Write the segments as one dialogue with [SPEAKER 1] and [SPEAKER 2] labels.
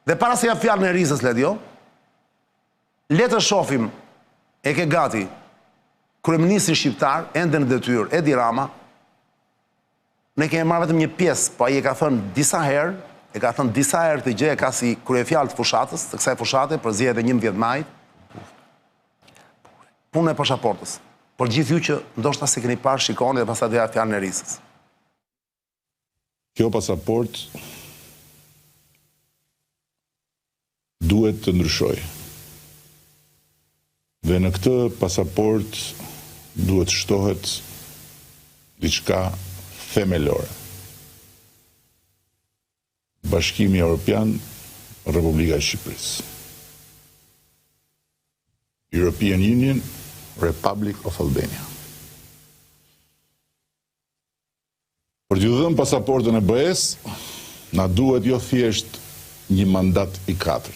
[SPEAKER 1] Dhe para se ja fjalën e Risës, Ledio, le të shohim e ke gati kryeministri shqiptar, ende në detyrë, Edi Rama, ne kemi marrë vetëm një pjesë, po ai e ka thënë disa herë, të gjë, ka si kryefjalë të fushatës, të kësaj fushate, për zgjedhjet e 11 majit, punën e pasaportës. Por gjithë ju që ndoshta se keni parë, shikoni dhe pastaj do ja fjalën e Risës.
[SPEAKER 2] Kjo pasaport duhet të ndryshojë. Dhe në këtë pasaport duhet shtohet diçka themelore. Bashkimi Evropian, Republika e Shqipërisë. European Union, Republic of Albania. Për t'ju dhënë pasaportën e BE-s, na duhet jo thjesht një mandat i 4,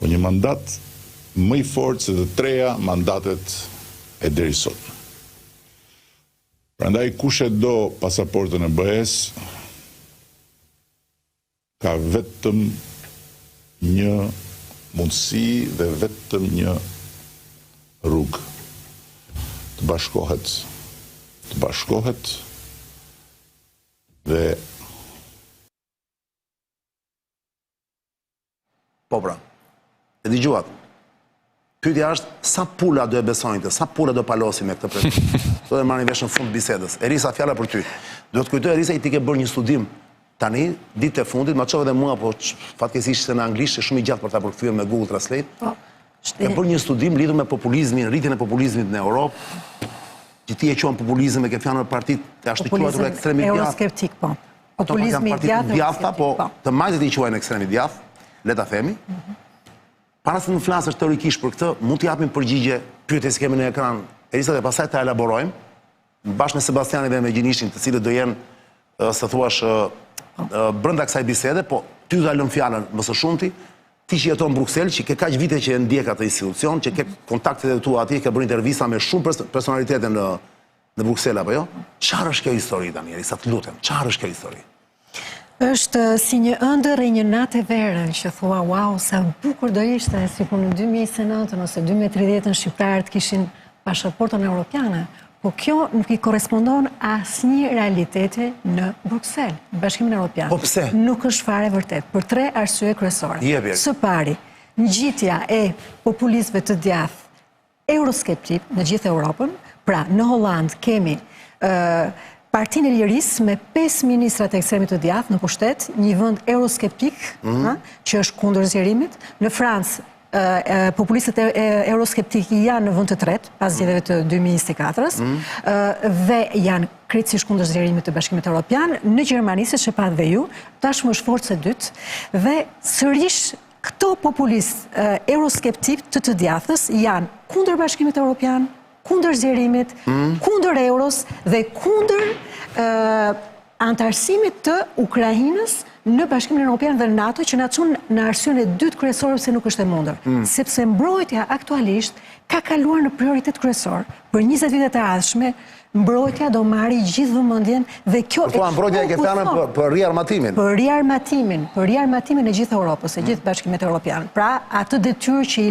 [SPEAKER 2] po një mandat më i fortë se të 3 mandatet e deri sot. Prandaj kush e do pasaportën e BE-s ka vetëm një mundësi dhe vetëm një rrugë të bashkohet dhe
[SPEAKER 1] po pra, e dëgjuat. Pyetja është sa pula do e besojnë, sa pula do palosi me këtë pretendim. Do të marrin vesh në fund bisedës. Erisa, fjala për ty. Do të kujtoj Erisa, i ti ke bërë një studim tani, ditë e fundit, ma çove edhe mua, po fatkeqësisht se në anglisht është shumë i gjatë për ta përkthyer me Google Translate. Po. Ke bërë një studim lidhur me populizmin, rritjen e populizmit në Europë, që ti e quan populizëm me ke fjalën e partitë e ashtu quajtur ekstremit djathtë.
[SPEAKER 3] Euroskeptik, po. Populizmi i djathtë,
[SPEAKER 1] po, të majtët i quajnë ekstremit djathtë, le ta themi. Para se të flasësh teorikisht për këtë, mund të japim përgjigje pyetjes që kemi në ekran, Erisa, dhe pastaj ta elaborojmë, bashkë me Sebastianin dhe me Gjinishin, të cilët do jenë, se thuash, brenda kësaj bisede, po ty do ta lëm fjalën më së shumti, ti që jeton në Bruksel, që ke kaq vite që e ndjek atë institucion, që ke kontaktet e tua atje, ke bërë intervista me shumë personalitete në Bruksel apo jo? Çfarë është kjo histori tani, Erisa, të lutem, çfarë është kjo histori?
[SPEAKER 3] Është si një ëndër e një natë e verën që thua, wow, sa bukur do ishte sikur në 2029 ose 2030 shqiptarët kishin pasaportën europiane, po kjo nuk i korrespondon asnjë realiteti në Bruksel, në Bashkimin Evropian.
[SPEAKER 1] Po pse?
[SPEAKER 3] Nuk është fare vërtet, për 3 arsye kryesore. Së pari, ngjitja e populistëve të djathtë euroskeptik në gjithë Europën, pra në Holland kemi Partinë e Lirisë me 5 ministrat e ekstremit të djathtë në pushtet, një vend euroskeptik, që është kundër zgjerimit. Në Francë, populistët euroskeptik janë në vend të tretë, pas zgjedhjeve të 2024-s, dhe janë krejtësisht kundër zgjerimit të Bashkimit Evropian. Në Gjermani, siç e pat dhe ju, tashmë është forcë e dytë, dhe sërish këto populistë euroskeptik të djathtës janë kundër Bashkimit Evropian, kundër zgjerimit, kundër euros dhe kundër antarësimit të Ukrainës në Bashkimin Evropian dhe NATO, që na çon në arsyen e dytë kryesore pse nuk është e mundur. Sepse mbrojtja aktualisht ka kaluar në prioritet kryesor. Për 20 vite të ardhshme, mbrojtja do marrë gjithë vëmendjen dhe kjo
[SPEAKER 1] e mbrojtja e ke fjalën për riarmatimin.
[SPEAKER 3] Për riarmatimin e gjithë Europës, e gjithë Bashkimit Evropian. Pra, atë detyrë që i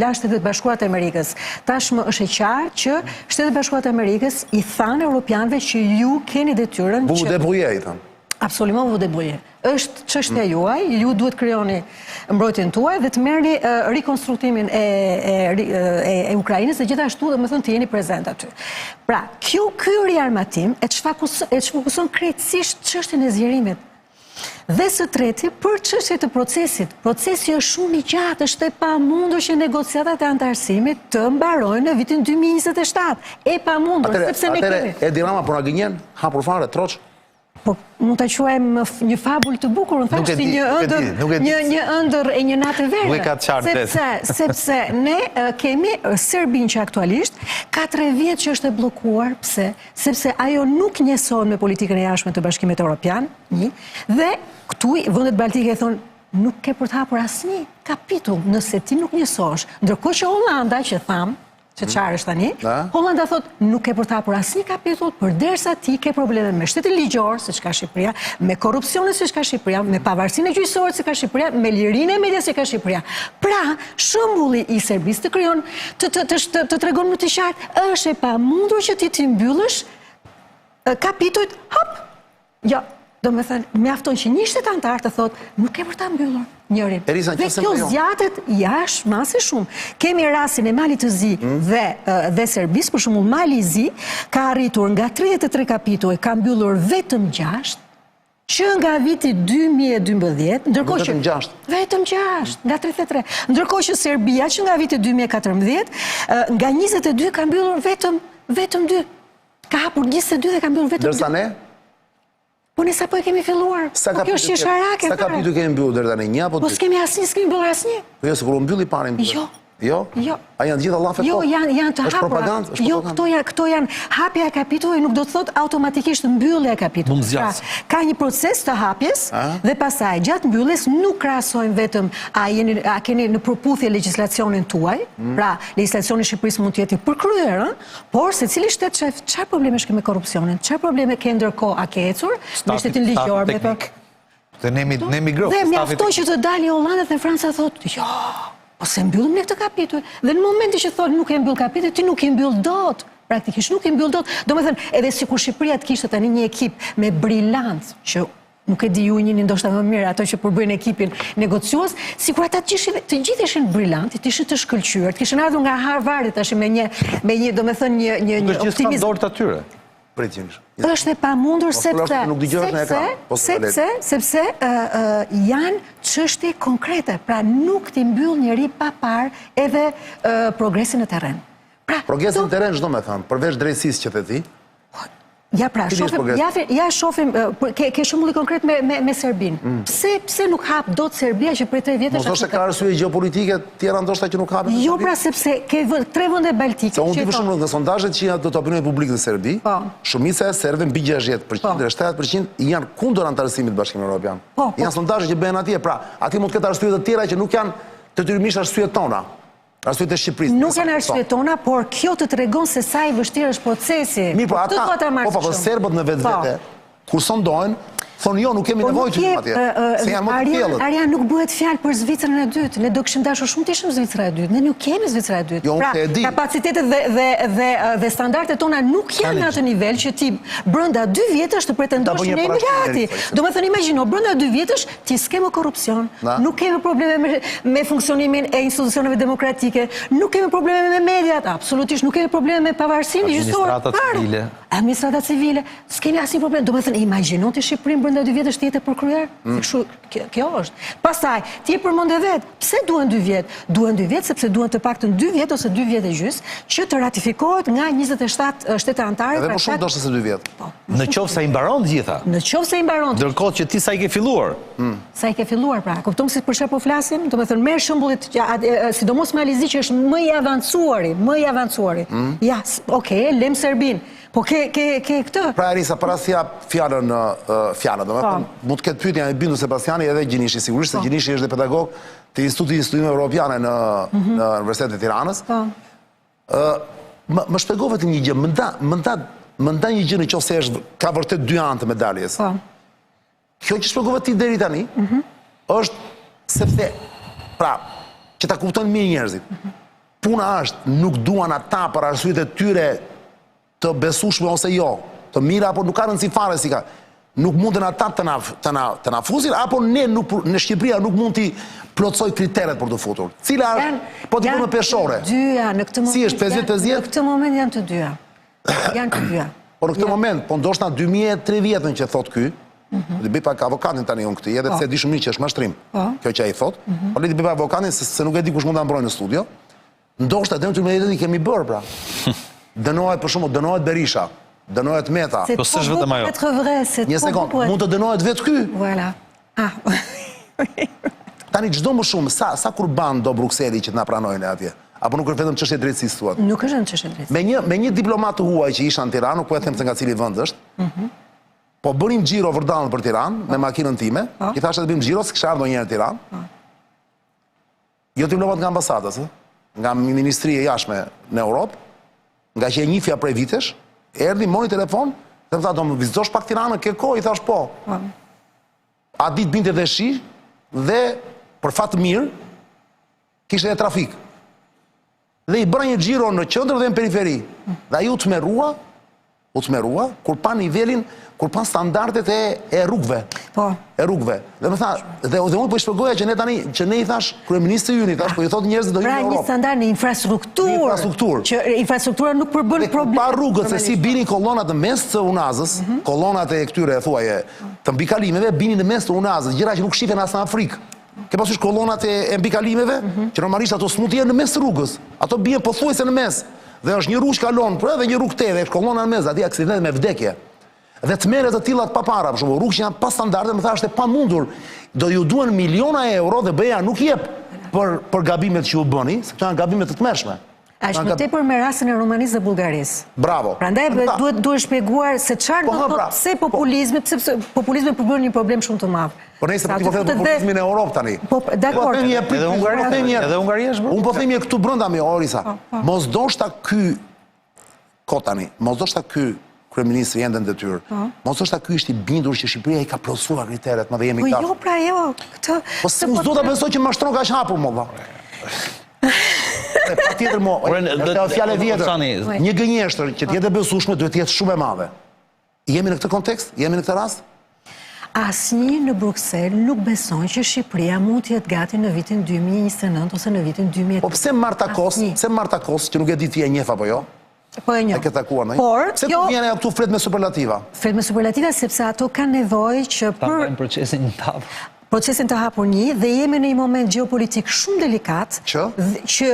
[SPEAKER 3] la Shtetet Bashkuara të Amerikës. Tashmë është e qartë që Shtetet Bashkuara të Amerikës i thanë europianëve që ju keni detyrën
[SPEAKER 1] që vous débrouillez, i thanë.
[SPEAKER 3] Absolument vous débrouillez. Është çështja juaj, ju duhet krijoni mbrojtjen tuaj dhe të merrni rikonstruktimin e Ukrainës dhe gjithashtu domethënë të jeni prezent aty. Pra, ky riarmatim e çfokuson krejtësisht çështjen e zgjerimit. Dhe së treti, për çështje të procesit. Procesi është shumë i gjatë, është e pamundur që negociatat e antarësimit të mbarojnë në vitin 2027. E pamundur, sepse ne kemi.
[SPEAKER 1] Edi Rama po na gënjen, hapur fare, troç.
[SPEAKER 3] Po mund ta quajmë një fabul të bukur, në fakt si një ëndër e një natë vere. Sepse ne kemi Serbinë që aktualisht ka 3 vjet që është e bllokuar. Pse? Sepse ajo nuk njësohet me politikën e jashtme të Bashkimit Evropian, dhe këtu vendet baltike thonë nuk ke për të hapur asnjë kapitull nëse ti nuk njësohesh. Ndërkohë që Hollanda, që tham, që qarë është tani, Hollanda thot, nuk e për ta për asnjë kapitull, përderisa ti ke probleme me shtetin ligjor, si që ka Shqipëria, me korupcionin si që ka Shqipëria, me pavarësinë e gjyqësorit si ka Shqipëria, me lirinë e medias si ka Shqipëria. Pra, shembulli i Serbisë të krijon, të tregon më të qartë, është e pamundur që ti të mbyllësh kapitujt, hop, jo, do me thënë, mjafton që një shtetantar të thotë, nuk e për ta mbyllur njërin. Dhe kjo zjatet jashtë masi shumë. Kemi rastin e Malit të Zi dhe Serbis, për shembull Mali i Zi ka arritur nga 33 kapituj, ka mbyllur vetëm 6, që nga viti 2012, ndërkohë që vetëm 6 nga 33, ndërkohë që Serbia që nga viti 2014, nga 22 ka mbyllur vetëm 2. Ka hapur 22 dhe ka mbyllur vetëm 2.
[SPEAKER 1] Dërsa ne?
[SPEAKER 3] Po ne sapo e kemi filluar. Po kjo është qesharake.
[SPEAKER 1] Sa kapitull kemi mbyllur deri tani? 1 apo 2?
[SPEAKER 3] Po s'kemi asnjë, s'kemi mbyllur asnjë.
[SPEAKER 1] Po jo, se kur u mbylli parin.
[SPEAKER 3] Jo.
[SPEAKER 1] A janë gjitha llafet?
[SPEAKER 3] Jo, janë të hapura. Jo, këto janë hapja e kapitullit, nuk do të thotë automatikisht mbyllja e kapitullit. Pra, ka një proces të hapjes dhe pastaj gjatë mbylljes nuk krahasojmë vetëm a keni në përputhje legjislacionin tuaj, pra legjislacioni i Shqipërisë mund të jetë i përkryer, por secili shtet çfarë probleme ka me korrupsionin, çfarë probleme ka ndërkohë, a ke ecur me shtetin ligjor me të.
[SPEAKER 4] Dhe ne migrojmë.
[SPEAKER 3] Dhe mjafton që të dalë Hollanda dhe Franca thotë, jo, po se mbyllim në këtë kapitull. Dhe në momenti që thonë nuk e mbyll kapitull, ti nuk e mbyll dot. Praktikisht nuk e mbyll dot. Do me thënë, edhe sikur Shqipëria të kishte tani një ekip me brillancë, që nuk e di ju njëni ndoshta më mirë ato që përbëjnë ekipin negociues, sikur ata të gjithë ishin brillantë, të ishin të shkëlqyer, të kishin ardhur nga Harvard tash me një do me thënë një optimizëm.
[SPEAKER 4] Dorë të atyre.
[SPEAKER 3] Është e pamundur sepse janë çështje konkrete, pra nuk ti mbyll njëri pa parë edhe progresin në terren.
[SPEAKER 1] Progresin në terren çdo me thënë, përveç drejtësisë që the ti.
[SPEAKER 3] Ja pra, shohim, ke shembull konkret me Serbinë. Pse nuk hap dot Serbia që prej 3 vjetësh
[SPEAKER 1] Mos është ka arsye gjeopolitike tjera ndoshta që nuk hapin.
[SPEAKER 3] Jo pra, sepse ke 3 vende baltike.
[SPEAKER 1] Se unë di për shembull nga sondazhet që janë do të opinionit publik në Serbi, shumica e serbëve mbi 60% dhe 70% janë kundër antarësimit të Bashkimit Evropian. Janë sondazhe që bëhen atje, pra aty mund të ketë arsye të tjera që nuk janë detyrimisht arsyet tona. Arsyet e Shqipërisë.
[SPEAKER 3] Nuk janë arsyet tona, por kjo të tregon se sa i vështirë është procesi.
[SPEAKER 1] Mirë, po ata, serbët në vetvete, kur sondojnë, thonë jo, nuk kemi nevojë që atje. Se janë më të tjellët.
[SPEAKER 3] Arja, nuk bëhet fjalë për Zvicrën e dytë. Ne do kishim dashur shumë të ishim Zvicra e dytë. Ne nuk kemi Zvicra e dytë. Pra, kapacitetet dhe standardet tona nuk janë në atë nivel që ti brenda 2 vjetësh të pretendosh në emigrati. Do me thënë, imagjino, brenda 2 vjetësh ti s'ke më korrupsion, nuk kemi probleme me funksionimin e institucioneve demokratike, nuk kemi probleme me mediat, absolutisht nuk kemi probleme me pavarësinë gjyqësore. Administrata civile, s'kemi asnjë problem. Do me thënë, imagjino ti Shqipërinë brenda 2 vjetësh tjetë e përkryer? Kjo është. Pastaj, ti e përmend vet, pse duhen 2 vjet? Duhen 2 vjet sepse duhen të paktën 2 vjet ose 2 vjet e gjys që të ratifikohet nga 27 shtete anëtare.
[SPEAKER 1] Edhe më shumë ndoshta se 2 vjet.
[SPEAKER 4] Në qoftë se i mbaron të gjitha.
[SPEAKER 3] Në qoftë se i mbaron.
[SPEAKER 4] Ndërkohë që ti sa i ke filluar.
[SPEAKER 3] Sa i ke filluar, pra. Kupton se për çfarë po flasim? Do të thënë merr shembullit, sidomos me Alizi që është më i avancuari. Ja, okay, lëm Serbinë. Po ke këtë?
[SPEAKER 1] Pra Arisa, para si jap fjalën, do me thënë, mund të ketë pyetja e bindur Sebastiani edhe Gjinishi, sigurisht se Gjinishi është dhe pedagog të Institutit Studimeve Evropiane në Universitetin e Tiranës. Më shpjegove të një gjë, më nda një gjë në qoftë se ka vërtet 2 anë të medaljes. Kjo që shpjegove ti deri tani, është sepse, pra, që ta kuptojnë mirë njerëzit. Puna është, nuk duan ata për arsyet e tyre të besueshme ose jo, të mira apo nuk ka rëndësi fare si ka. Nuk munden ata të na fusin, apo ne në Shqipëria nuk mund t'i plotësoj kriteret për të futur. Cila është, po t'i përme peshore? Si është 50-50?
[SPEAKER 3] Në këtë moment janë të dyja. Janë të dyja.
[SPEAKER 1] Po në këtë moment, po ndoshta 2003 vjetën që thot ky, dhe bëj pak avokatin tani unë këti, edhe pse di shumë mirë që është mashtrim, kjo që ai thot, po le të bëj pak avokatin se nuk e di kush mund ta mbrojë në studio. Ndoshta dëm të më kemi bërë pra. Dënohet për shumë, dënohet Berisha, dënohet Meta.
[SPEAKER 4] Po s'është vetëm ajo.
[SPEAKER 1] Një sekond, mund të dënohet vetë ky.
[SPEAKER 3] Voilà.
[SPEAKER 1] Tani çdo më shumë, sa kurban do Brukseli që të na pranojnë atje? Apo nuk është vetëm çështje drejtësisë thuat?
[SPEAKER 3] Nuk është vetëm çështje drejtësisë. Me një diplomat të huaj që isha në Tiranë, nuk po e them se nga cili vend është. Po bënim xhiro vërdallën për Tiranë me makinën time, i thashë të bëjmë xhiro, s'kisha ardhur ndonjëherë në Tiranë. Jo diplomat nga ambasadës, ë?
[SPEAKER 1] nga Ministria e Jashtme në Europë, nga që e njifja prej vitesh, erdhi, mori telefon, dhe më tha, do më vizitosh pak Tiranën, ke kohë, i thash po. A ditë binte dhe shi, dhe për fatë mirë, kishte edhe trafik. Dhe i bëra një xhiro në qendër dhe në periferi. Dhe ai u tmerrua, kur pa nivelin, kur pa standardet e rrugëve.
[SPEAKER 3] Po.
[SPEAKER 1] E rrugëve. Dhe më tha, dhe unë po i shpjegoja që ne tani, që ne i thash kryeministri ynë, i thash, po i thotë njerëzit do hyjnë në Europë.
[SPEAKER 3] Pra një standard në infrastrukturë. Që infrastruktura nuk përbën problem.
[SPEAKER 1] Pa rrugët, se si binin kolonat në mes të Unazës, kolonat e këtyre thuaje të mbikalimeve binin në mes të Unazës, gjëra që nuk shihen as në Afrikë. Ke pasysh kolonat e mbikalimeve, që normalisht ato s'mund të jenë në mes të rrugës. Ato bien pothuajse në mes. Dhe është një rrugë që kalon, por edhe një rrugë tjetër, është kolona në mes, aty aksidente me vdekje. Dhe tmerret të tilla pa para, për shembull, rrugë që janë pa standarde, më thashë është e pamundur. Do ju duhen miliona euro dhe BE-ja nuk jep për gabimet që u bëni, se këto janë gabimet të tmerrshme.
[SPEAKER 3] Është më tepër me rastin e Rumanisë dhe Bullgarisë.
[SPEAKER 1] Bravo.
[SPEAKER 3] Prandaj duhet shpjeguar se çfarë do të thotë pse populizmi, pse populizmi përbën një problem shumë të madh.
[SPEAKER 1] Po nëse po të them populizmin e Europë tani.
[SPEAKER 3] Po, dakor.
[SPEAKER 4] Edhe Hungaria është bërë.
[SPEAKER 1] Unë po them këtu brenda me Orisa. Mos doshta ky tani, mos doshta ky kryeministri ende në detyrë. Mos doshta ky ishte i bindur që Shqipëria i ka plotësuar kriteret, më dhe jemi këta.
[SPEAKER 3] Po jo, pra jo, këtë.
[SPEAKER 1] Po s'do ta besoj që mashtron kaq hapur më. Patjetër mo, është fjalë vjetër. Një gënjeshtër që të jetë e besueshme duhet të jetë shumë e madhe. Jemi në këtë kontekst? Jemi në këtë rast?
[SPEAKER 3] Asnjë në Bruksel nuk beson që Shqipëria mund të jetë gati në vitin 2029 ose në vitin 2030.
[SPEAKER 1] Po pse Marta Kos, që nuk e di ti e njeh apo jo?
[SPEAKER 3] Po e njeh.
[SPEAKER 1] E ke takuar ndonjë?
[SPEAKER 3] Por
[SPEAKER 1] pse ku vjen këtu flet me superlativa?
[SPEAKER 3] Flet me superlativa sepse ato kanë nevojë që
[SPEAKER 4] për procesin
[SPEAKER 3] të hapur një dhe jemi në një moment geopolitik shumë delikat që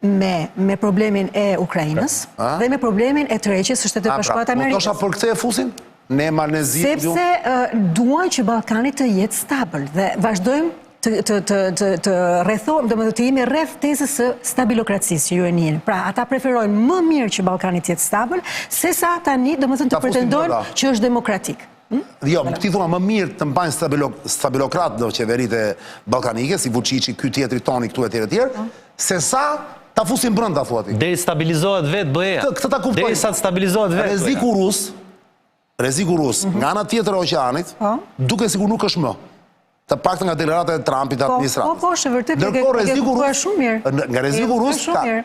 [SPEAKER 3] me problemin e Ukrainës dhe me problemin e tërheqjes së Shtetet Bashkuara të Amerikës.
[SPEAKER 1] Dosha për këtë e fusin? Ne Malnezi.
[SPEAKER 3] Sepse duan që Ballkani të jetë stabil dhe vazhdojmë të rrethojmë, domethënë të jemi rreth tezës së stabilokracisë që ju e njihni. Pra, ata preferojnë më mirë që Ballkani të jetë stabil, sesa tani domethënë të pretendojnë që është demokratik.
[SPEAKER 1] Jo, ti thua më mirë të mbajnë stabilokrat do qeveritë ballkanike, si Vučići, ky tjetri toni këtu etj, sesa ta fusin brenda thua ti.
[SPEAKER 4] Deri stabilizohet vetë BE-ja.
[SPEAKER 1] Këtë ta kuptoj.
[SPEAKER 4] Derisa të stabilizohet vetë.
[SPEAKER 1] Rreziku rus, nga ana tjetër e oqeanit, duke sikur nuk është më. Të paktën nga deklarata e Trumpit të administratës.
[SPEAKER 3] Po, është vërtet që ke shumë mirë.
[SPEAKER 1] Nga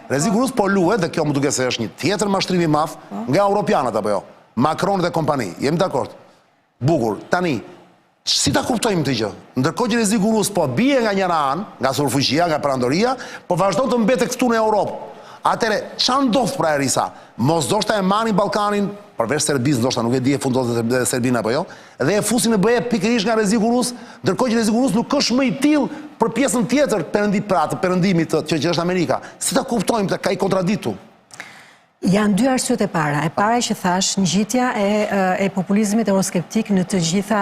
[SPEAKER 1] rreziku rus po luhet dhe kjo më duket se është një tjetër mashtrim i madh nga europianët apo jo. Macron dhe kompani. Jemi dakord. Bukur. Tani, si ta kuptojmë këtë gjë? Ndërkohë që rreziku rus po bie nga njëra anë, nga surfuqia, nga perandoria, po vazhdon të mbetet këtu në Europë. Atëre, çfarë ndodh pra Erisa? Mos doshta e marrin Ballkanin, përveç Serbisë, ndoshta nuk e di e fundohet dhe Serbinë apo jo, dhe e fusin në BE pikërisht nga rreziku rus, ndërkohë që rreziku rus nuk është më i tillë për pjesën tjetër perëndimit që është Amerika. Si ta kuptojmë të ka i kontradiktu?
[SPEAKER 3] Janë dy arsyet e para. E para që thash, ngjitja e populizmit euroskeptik në të gjitha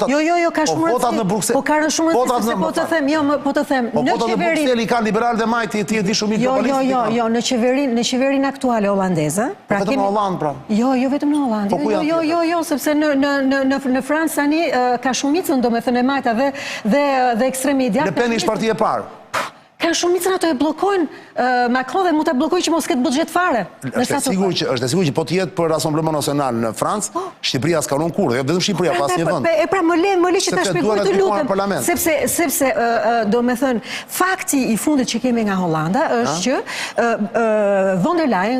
[SPEAKER 3] Jo, ka shumë rëndësi. Po ka shumë rëndësi, po të them, në
[SPEAKER 1] qeverinë. Po Brukseli ka liberal dhe majti, ti e di shumë i globalistë.
[SPEAKER 3] Jo, në qeverinë aktuale holandeze.
[SPEAKER 1] Vetëm në Holland, pra.
[SPEAKER 3] Jo, vetëm në Holland. Jo, sepse në Francë tani ka shumicën, domethënë e majta dhe ekstremi i djathtë.
[SPEAKER 1] Le Pen ishte partia e parë.
[SPEAKER 3] Ka shumicën ato e blokojnë Macron dhe mund ta blokojë që mos ketë buxhet fare.
[SPEAKER 1] Është e sigurt që po të jetë për Rassemblement National në Francë, Shqipëria s'ka rënë kurrë, jo vetëm Shqipëria pas një vend.
[SPEAKER 3] E pra më le që ta shpjegoj të lutem, sepse domethënë fakti i fundit që kemi nga Holanda është që von der Leyen,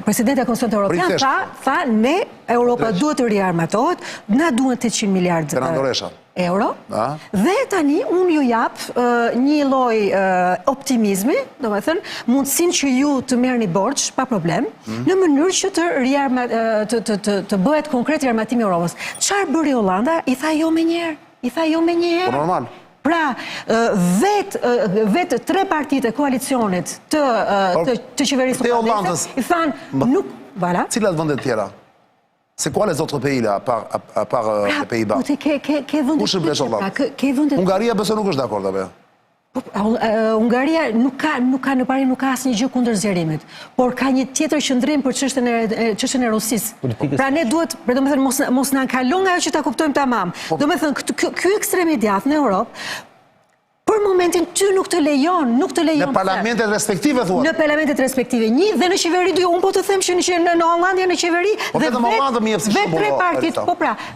[SPEAKER 3] presidenti i Konsillit Evropian, tha ne Europa duhet të riarmatohet, na duhen 800 miliardë euro, dhe tani unë ju jap një lloj optimizmi, domethënë mundësinë që ju të merrni borxh pa problem, në mënyrë që të bëhet konkret riarmatimi i Europës. Çfarë bëri Holanda? I tha jo më njëherë.
[SPEAKER 1] Po normal.
[SPEAKER 3] Pra, vetë tre partitë e koalicionit të qeverisë holandeze i thanë nuk, voilà.
[SPEAKER 1] Cilat vende të tjera? C'est quoi les autres pays là, à part les Pays-Bas? Hungaria besoj nuk është dakord apo jo?
[SPEAKER 3] Hungaria nuk ka në parim, nuk ka asnjë gjë kundër zgjerimit, por ka një tjetër qëndrim për çështjen e Rusisë. Pra ne duhet, domethënë mos na kalon ajo që ta kuptojmë tamam. Domethënë ky ekstrem i djathtë në Europë Për momentin ty nuk të lejon.
[SPEAKER 1] Në parlamentet respektive, thua?
[SPEAKER 3] Në parlamentet respektive. Një dhe në qeveri dy, unë po të them që në Hollandia në qeveri, dhe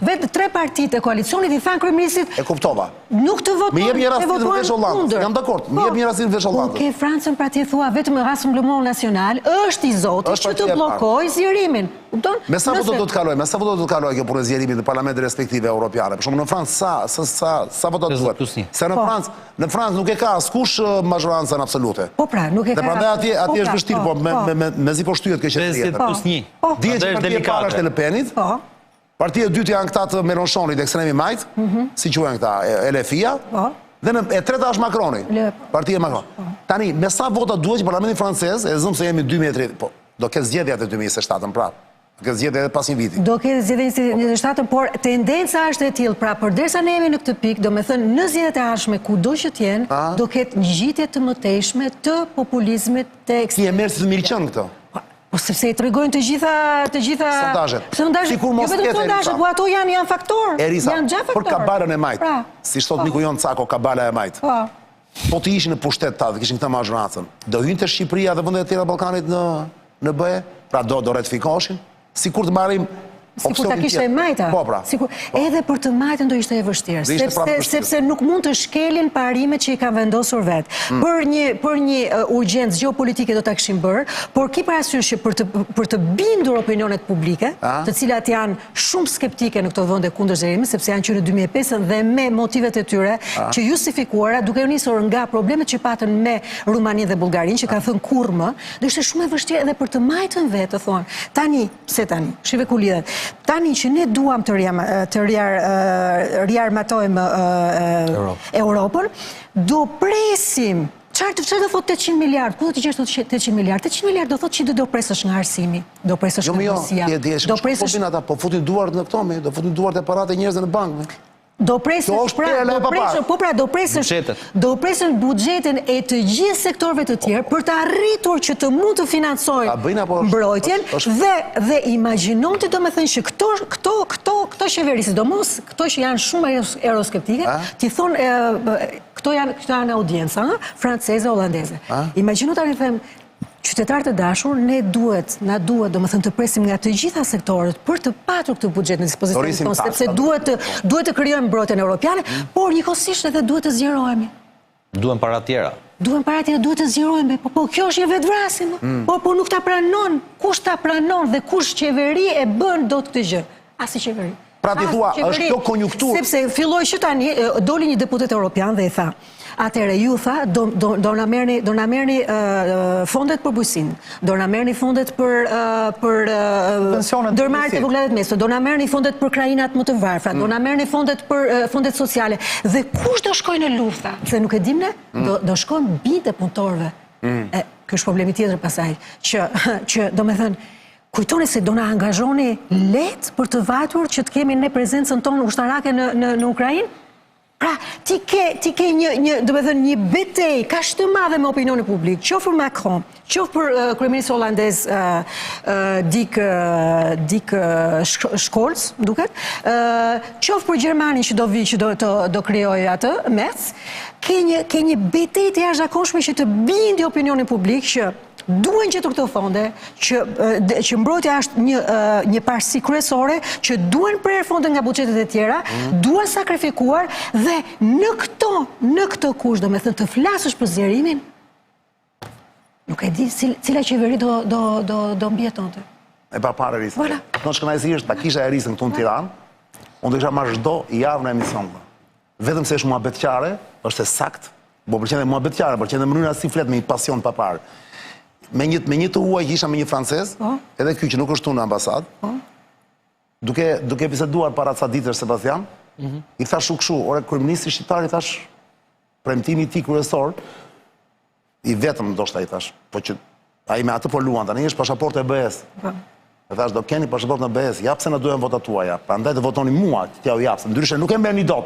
[SPEAKER 3] vetë tre partit e koalicionit i thanë kryeministit.
[SPEAKER 1] E kuptova.
[SPEAKER 3] Nuk të votuan.
[SPEAKER 1] Me jep një rastin veç Hollandës. Jam dakord. Me jep një rastin veç Hollandës.
[SPEAKER 3] Ke Francën pra ti thua vetëm Rassemblement National është i zotit që të bllokojë zgjerimin. Kupton?
[SPEAKER 1] Me sa voto do të kalojë? Me sa voto do të kalojë kjo punë zgjerimi në parlamentet respektive europiane? Për shembull në Francë sa voto duhet? Se në Francë nuk e ka askush mazhorancën absolute.
[SPEAKER 3] Po pra, nuk e ka.
[SPEAKER 1] Dhe prandaj atje është vështirë, po mezi po shtyhet kjo qeveria.
[SPEAKER 4] 50+1.
[SPEAKER 1] Dihet që partia e parë është e Le Penit. Partia e dytë janë këta të Mélenchonit, ekstremi majt, si quhen këta, LFI-a. Dhe e treta është Macroni, partia e Macron. Tani, me sa vota duhet që parlamentin francez, e zëmë se jemi 2030, po, do ketë zgjedhjat e 2027 prapë. Do ketë zgjedhjat edhe pas një viti. Do ketë zgjedhjat e 2027, por tendenca është e tillë, pra përderisa ne jemi në këtë pikë, do me thënë në zgjedhjet e ardhshme kudo që të jenë, do ketë ngjitje të mëtejshme të populizmit të ekstremit. Ti e merr si të milçon këtë? Po sepse i tregojnë të gjitha sondazhet. Sikur mos ketë sondazhet, po ato janë faktor. Janë gjatë faktor. Për kabalën e majt. Si thot miku jon Cako, kabala e majt. Po të ishin në pushtet ta dhe kishin këtë mazhorancën, do hynte Shqipëria dhe vendet e tjera Ballkanit në BE, pra do ratifikoshin, sikur të marrim
[SPEAKER 3] sikur ta kishte e majta.
[SPEAKER 1] Po pra.
[SPEAKER 3] Edhe për të majtën do ishte e vështirë, sepse nuk mund të shkelin parimet që i kanë vendosur vetë. Për një urgjencë gjeopolitike do ta kishin bërë, por ki parasysh që për të bindur opinionet publike, të cilat janë shumë skeptike në këto vende kundër zgjerimit, sepse janë qenë në 2005 dhe me motivet e tyre që justifikuara, duke u nisur nga problemet që patën me Rumaninë dhe Bullgarinë, që kanë thënë kurrë më, do ishte shumë e vështirë edhe për të majtën vetë, të thonë. Tani, pse tani? Shive ku lidhet. Tani që ne duam të riarmatojmë Europën, do presim. Çfarë do thotë 800 miliard? Ku do të gjesh 800 miliard? 800 miliard do thotë që do presësh nga arsimi, do presësh nga Rusia. Do presësh
[SPEAKER 1] ata, po futin duart në këto me, do futin duart e paratë e njerëzve në bankë.
[SPEAKER 3] Do presësh presën buxhetin e të gjithë sektorëve të tjerë për të arritur që të mund të financojë mbrojtjen dhe imagjinonte domethënë që këto qeveri, sidomos këto që janë shumë euroskeptike, ti thonë këto janë audienca franceze, holandeze. Imagjino tani them qytetarët e dashur, na duhet, domethënë të presim nga të gjitha sektorët për të patur këtë buxhet në dispozicion tonë, sepse duhet të krijojmë mbrojtjen europiane, por njëkohësisht edhe duhet të zgjerohemi.
[SPEAKER 4] Duhen para tjera.
[SPEAKER 3] Duhet të zgjerohemi. Po kjo është një vetvrasje, po nuk ta pranon. Kush ta pranon dhe kush qeveri e bën dot këtë gjë? As i qeveri.
[SPEAKER 1] Pra ti thua, është kjo konjunkturë.
[SPEAKER 3] Sepse filloi që tani doli një deputet europian dhe i tha: atëre ju tha, do na merrni fondet për bujqësinë, do na merrni fondet për ndërmarrjet e vogla të mesme, do na merrni fondet për krajinat më të varfra, do na merrni fondet për fondet sociale. Dhe kush do shkojë në luftë? Se nuk e dim ne, do shkojnë bijtë e punëtorëve. Ky është problemi tjetër pasaj, që domethënë kujtoni se do na angazhoni lehtë për të vajtur që të kemi ne prezencën tonë ushtarake në Ukrainë? Pra, ti ke një betejë kaq të madhe me opinionin publik, qoftë për Macron, qoftë për kryeministin holandez Dick Scholz, duket, qoftë për Gjermanin që do vi, që do krijojë atë Merz, ke një betejë të jashtëzakonshme që të bindi opinionin publik që duhen gjetur këto fonde, që mbrojtja është një parësi kryesore, që duhen prerë fonde nga buxhetet e tjera, duhen sakrifikuar dhe në këto kush, do me thënë të flasësh për zgjerimin, nuk e di cila qeveri do mbjetonte.
[SPEAKER 1] E pa parë risë. Në shkënaqësisht, ta kisha e risën këtu në Tiranë, unë do isha marrë çdo javë në emision. Vetëm se është muhabetqare, është e sakt, po pëlqen dhe muhabetqare, pëlqen dhe mënyra si flet me një pasion pa parë. Me një të huaj që isha me një francez, edhe ky që nuk është tu në ambasadë, duke biseduar para ca ditësh Sebastian, i thash kështu, ore kryeministri shqiptar, i thash premtimi i tij kryesor, i vetëm ndoshta i thash, po që ai me atë po luan, tani është pasaportë e BE-s. E thash, do keni pasaportën e BE-s, ja pse na duhen votat tuaja, prandaj të votoni mua, t'ja u jap, ndryshe nuk e merrni dot.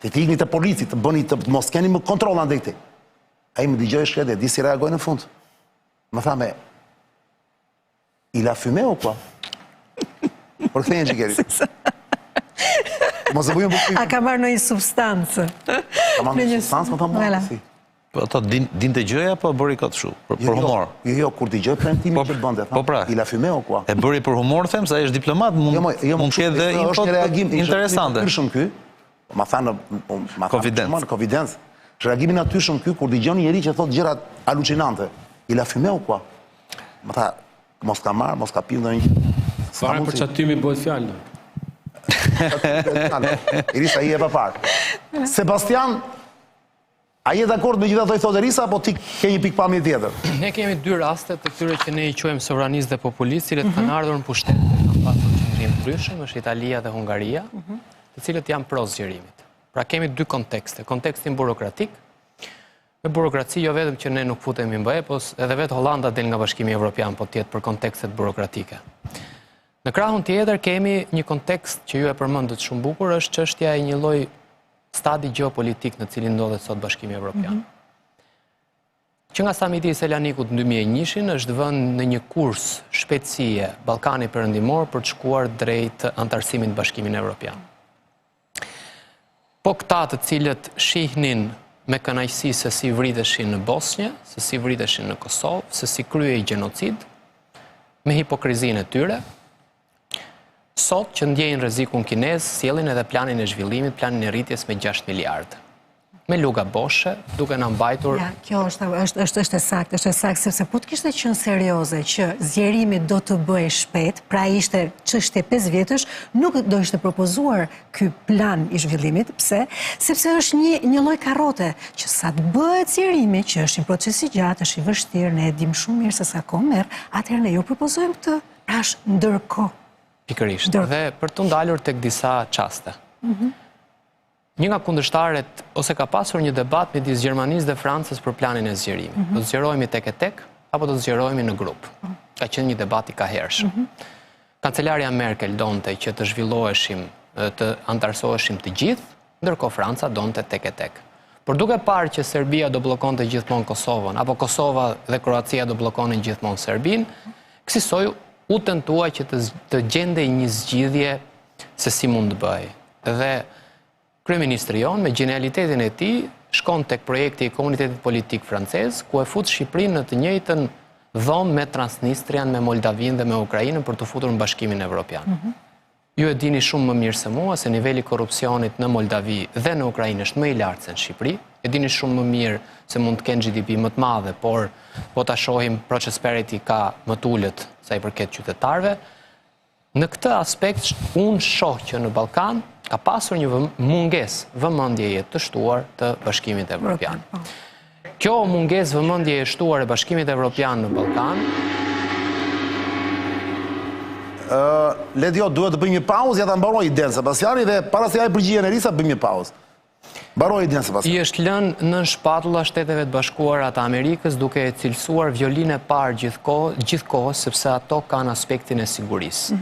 [SPEAKER 1] Ti ikni te polici, të bëni të mos keni më kontroll andaj këtij. Ai më dëgjoi shkretë, di si reagoi në fund. Më tha me, il a fumé ou quoi? Por kthejnë që keri. Mos e bujmë bukë.
[SPEAKER 3] A ka marrë në një substancë?
[SPEAKER 1] Ka marrë në substancë, më thamë më si.
[SPEAKER 4] Po ato din të gjëja, po bëri këtë shu, për humor.
[SPEAKER 1] Jo, kur t'i gjë premtimin që të bënde, i la fymeo, kua.
[SPEAKER 4] E bëri për humor, them, se ai është diplomat, mund të ketë dhe info interesante.
[SPEAKER 1] Ma thanë, konfidencë. Që reagimin aty shumë ky, kur t'i gjë një njeri që thot gjërat alucinante, i la fymeo, kua. Ma tha, mos ka marrë, mos ka pilë në një...
[SPEAKER 5] Fare për që aty mi bëhet fjallë.
[SPEAKER 1] Irisa, i e pa parë. Sebastian, a je dakord me gjitha të i thotë Irisa, apo ti ke një pikpamje tjetër?
[SPEAKER 5] Ne kemi dy rastet të këtyre që ne i quajmë sovranist dhe populist, cilët kanë ardhur në pushtet dhe kanë pasur qendrim ndryshëm, është Italia dhe Hungaria, të cilët janë pro zgjerimit. Pra kemi dy kontekste, kontekstin burokratik, me burokraci jo vetëm që ne nuk futemi mbë, po edhe vetë Hollanda del nga Bashkimi Evropian, po tjetë për kontekstet burokratike. Në krahun tjetër kemi një kontekst që ju e përmendët shumë bukur, është çështja e një lloj stadi geopolitik në cilin ndodhet sot Bashkimi Evropian. Që nga samiti i Selanikut në 2001 është vënë në një kurs shpejtësie Ballkani Perëndimor për të shkuar drejt antarësimit në Bashkimin Evropian. Po këta të cilët shihnin me kënaqësi se si vriteshin në Bosnjë, se si vriteshin në Kosovë, se si kryhej gjenocid, me hipokrizinë e tyre, sot që ndjejnë rrezikun kinez, sjellin edhe planin e zhvillimit, planin e rritjes me 6 miliardë. Me luga boshe, duke na mbajtur...
[SPEAKER 3] Ja, kjo është e saktë, sepse po të kishte qenë serioze që zgjerimi do të bëhej shpejt, pra ishte çështje 5 vjetësh, nuk do ishte propozuar ky plan i zhvillimit. Pse? Sepse është një lloj karrote që sa të bëhet zgjerimi, që është një proces i gjatë, është i vështirë, ne e dim shumë mirë se sa kohë merr, atëherë ne ju propozojmë këtë, pra është ndërkohë.
[SPEAKER 5] Pikërisht. Dhe për të ndalur tek disa çaste. Një nga kundërshtarët ose ka pasur një debat midis Gjermanisë dhe Francës për planin e zgjerimit. Do të zgjerohemi tek e tek apo do të zgjerohemi në grup? Ka qenë një debat i kahershëm. Kancelarja Merkel donte që të zhvilloheshim, të antarësoheshim të gjithë, ndërkohë Franca donte tek e tek. Por duke parë që Serbia do bllokonte gjithmonë Kosovën, apo Kosova dhe Kroacia do bllokonin gjithmonë Serbinë, kësaj u tentua që të gjendej një zgjidhje se si mund të bëj. Dhe kryeministri jon, me genialitetin e tij, shkon tek projekti i komunitetit politik francez, ku e fut Shqipërinë në të njëjtën dhomë me Transnistrian, me Moldavinë dhe me Ukrainën për të futur në Bashkimin Evropian. Ju e dini shumë më mirë se mua se niveli i korrupsionit në Moldavi dhe në Ukrainë është më i lartë se në Shqipëri. E dini shumë më mirë se mund të kenë GDP më të madhe, por po ta shohim prosperity ka më të ulët sa i përket qytetarëve. Në këtë aspekt unë shoh që në Ballkan ka pasur një mungesë vëmendjeje të shtuar të Bashkimit Evropian. Kjo mungesë vëmendjeje e shtuar e Bashkimit Evropian në Ballkan
[SPEAKER 1] Ledio, duhet të bëjmë një pauzë, ja ta mbaroj idenë Sebastiani dhe para se ja i përgjigjen Erisa bëjmë një pauzë. Mbaroj idenë Sebastiani.
[SPEAKER 5] I është lënë në shpatulla Shteteve të Bashkuara të Amerikës duke e cilësuar violinë e parë gjithkohës sepse ato kanë aspektin e sigurisë.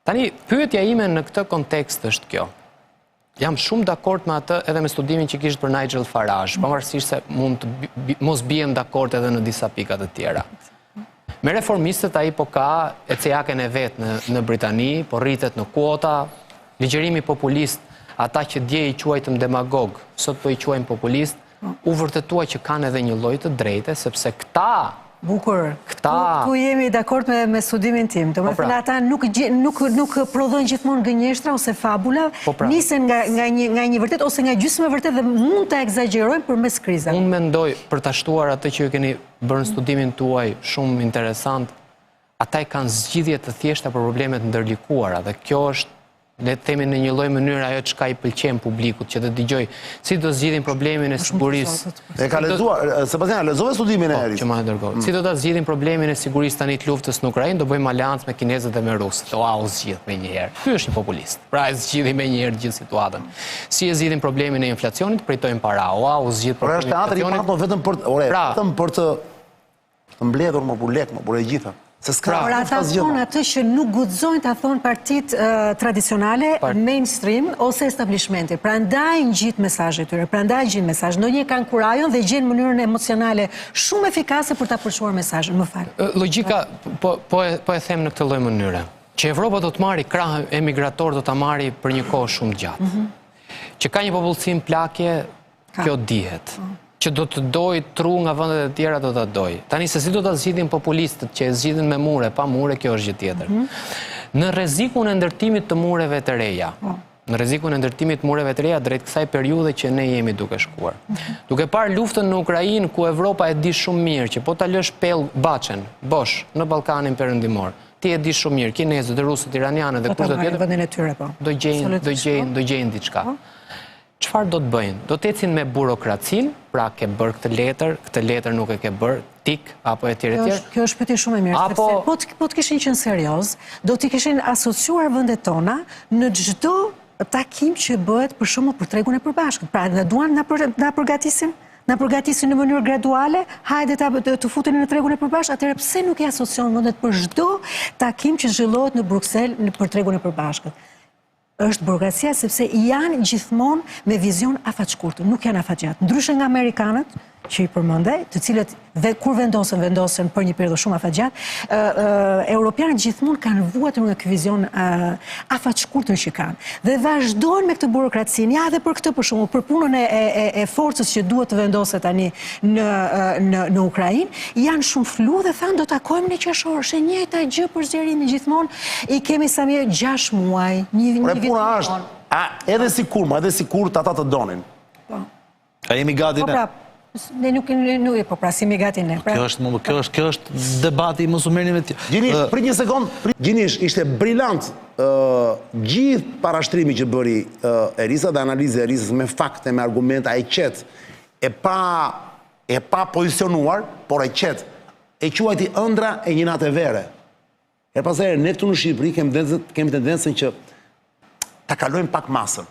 [SPEAKER 5] Tani, pyetja ime në këtë kontekst është kjo. Jam shumë dakord me atë edhe me studimin që kishte për Nigel Farage, pavarësisht se mund të mos bien dakord edhe në disa pika të tjera. Me reformistët ai po ka e cejaken e vet në Britani, po rritet në kuota, ligjërimi populist, ata që dje i quajtëm demagog, sot po i quajmë populist, u vërtetua që kanë edhe një lloj të drejtë, sepse këta
[SPEAKER 3] bukur. Ku jemi dakord me studimin tim. Do të thënë ata nuk prodhojnë gjithmonë gënjeshtra ose fabula, nisen nga një vërtet ose nga gjysmë e vërtet dhe mund ta egzagjerojnë përmes krizave.
[SPEAKER 5] Unë mendoj për ta shtuar atë që ju keni bërë në studimin tuaj shumë interesant, ata e kanë zgjidhje të thjeshta për problemet ndërlikuara dhe kjo është le të themi në një lloj mënyrë ajo çka i pëlqen publikut që të dëgjoj si do zgjidhin problemin e sigurisë.
[SPEAKER 1] E ka lexuar Sebastian, lexove studimin e Eris.
[SPEAKER 5] Që më dërgoj. Si do ta zgjidhin problemin e sigurisë tani të luftës në Ukrainë, do bëjmë aleancë me kinezët dhe me rusët. U zgjidh menjëherë. Ky është një populist. Pra e zgjidhin menjëherë gjithë situatën. Si e zgjidhin problemin e inflacionit, pritojnë para. U zgjidh problemin e inflacionit.
[SPEAKER 1] Vetëm për të mbledhur më burlek, më burë gjitha.
[SPEAKER 3] Por ata thonë atë që nuk guxojnë ta thonë partitë tradicionale, mainstream ose establishmenti. Prandaj ngjit mesazhet tyre, prandaj gjin mesazh. Ndonjëherë kanë kurajon dhe gjejnë mënyrën emocionale shumë efikase për ta përshkruar mesazhin. Më fal.
[SPEAKER 5] Logjika po e them në këtë lloj mënyre. që Evropa do të marri krah emigrator, do të marri për një kohë shumë gjatë. Që ka një popullsim plakje, kjo dihet. Që do të doj tru nga vëndet e tjera do të doj. Tani se si do të zgjidhin populistët që e zgjidhin me mure, pa mure, kjo është gjë tjetër. Në rrezikun e ndërtimit të mureve të reja, drejt kësaj periudhe që ne jemi duke shkuar. Duke parë luftën në Ukrainë, ku Evropa e di shumë mirë që po ta lësh Baçen, Bosh, në Ballkanin Perëndimor, ti e di shumë mirë, kinezët, rusët, iranianët dhe kushtet tjetër, do gjejnë diçka. Çfarë do të bëjnë? Do të ecin me burokracinë, pra ke bërë këtë letër nuk e ke bërë, tik, apo e tjere.
[SPEAKER 3] Kjo është pyetje shumë e mirë, sepse po të kishin qenë serioz, do t'i kishin asociuar vendet tona në çdo takim që bëhet për shembull për tregun e përbashkët. Pra, ne duan na përgatisin në mënyrë graduale, hajde të futeni në tregun e përbashkët, atëherë pse nuk i asocion vendet për çdo takim që zhvillohet në Bruksel për tregun e përbashkët? Është burokracia sepse janë gjithmonë me vizion afatshkurtër, nuk janë afatgjatë. Ndryshe nga amerikanët, që i përmendej, të cilët kur vendosen për një periudhë shumë afatgjatë, europianët gjithmonë kanë vuajtur nga ky vizion afatshkurtër që kanë. Dhe vazhdojnë me këtë burokracinë, ja dhe për këtë për shembull, për punën e forcës që duhet të vendoset tani në Ukrainë, janë shumë flu dhe thanë do takojmë në qershor, është e njëjta gjë për zgjerimin gjithmonë, i kemi sa mirë 6 muaj, një vit.
[SPEAKER 1] Puna është, edhe sikur ata të donin.
[SPEAKER 4] A jemi gati ne?
[SPEAKER 3] Ne nuk e po prasimi gati ne.
[SPEAKER 4] Kjo është debati i mos u merrni me ti.
[SPEAKER 1] Gjinish, prit një sekond. Gjinish, ishte brillant gjithë parashtrimi që bëri Erisa dhe analizë e Erisës me fakte, me argumenta, e qetë, e pa pozicionuar, por e qetë, e quajti ëndra e një natë e vere. E pasere, ne këtu në Shqipëri kemi tendencën që ta kalojmë pak masën,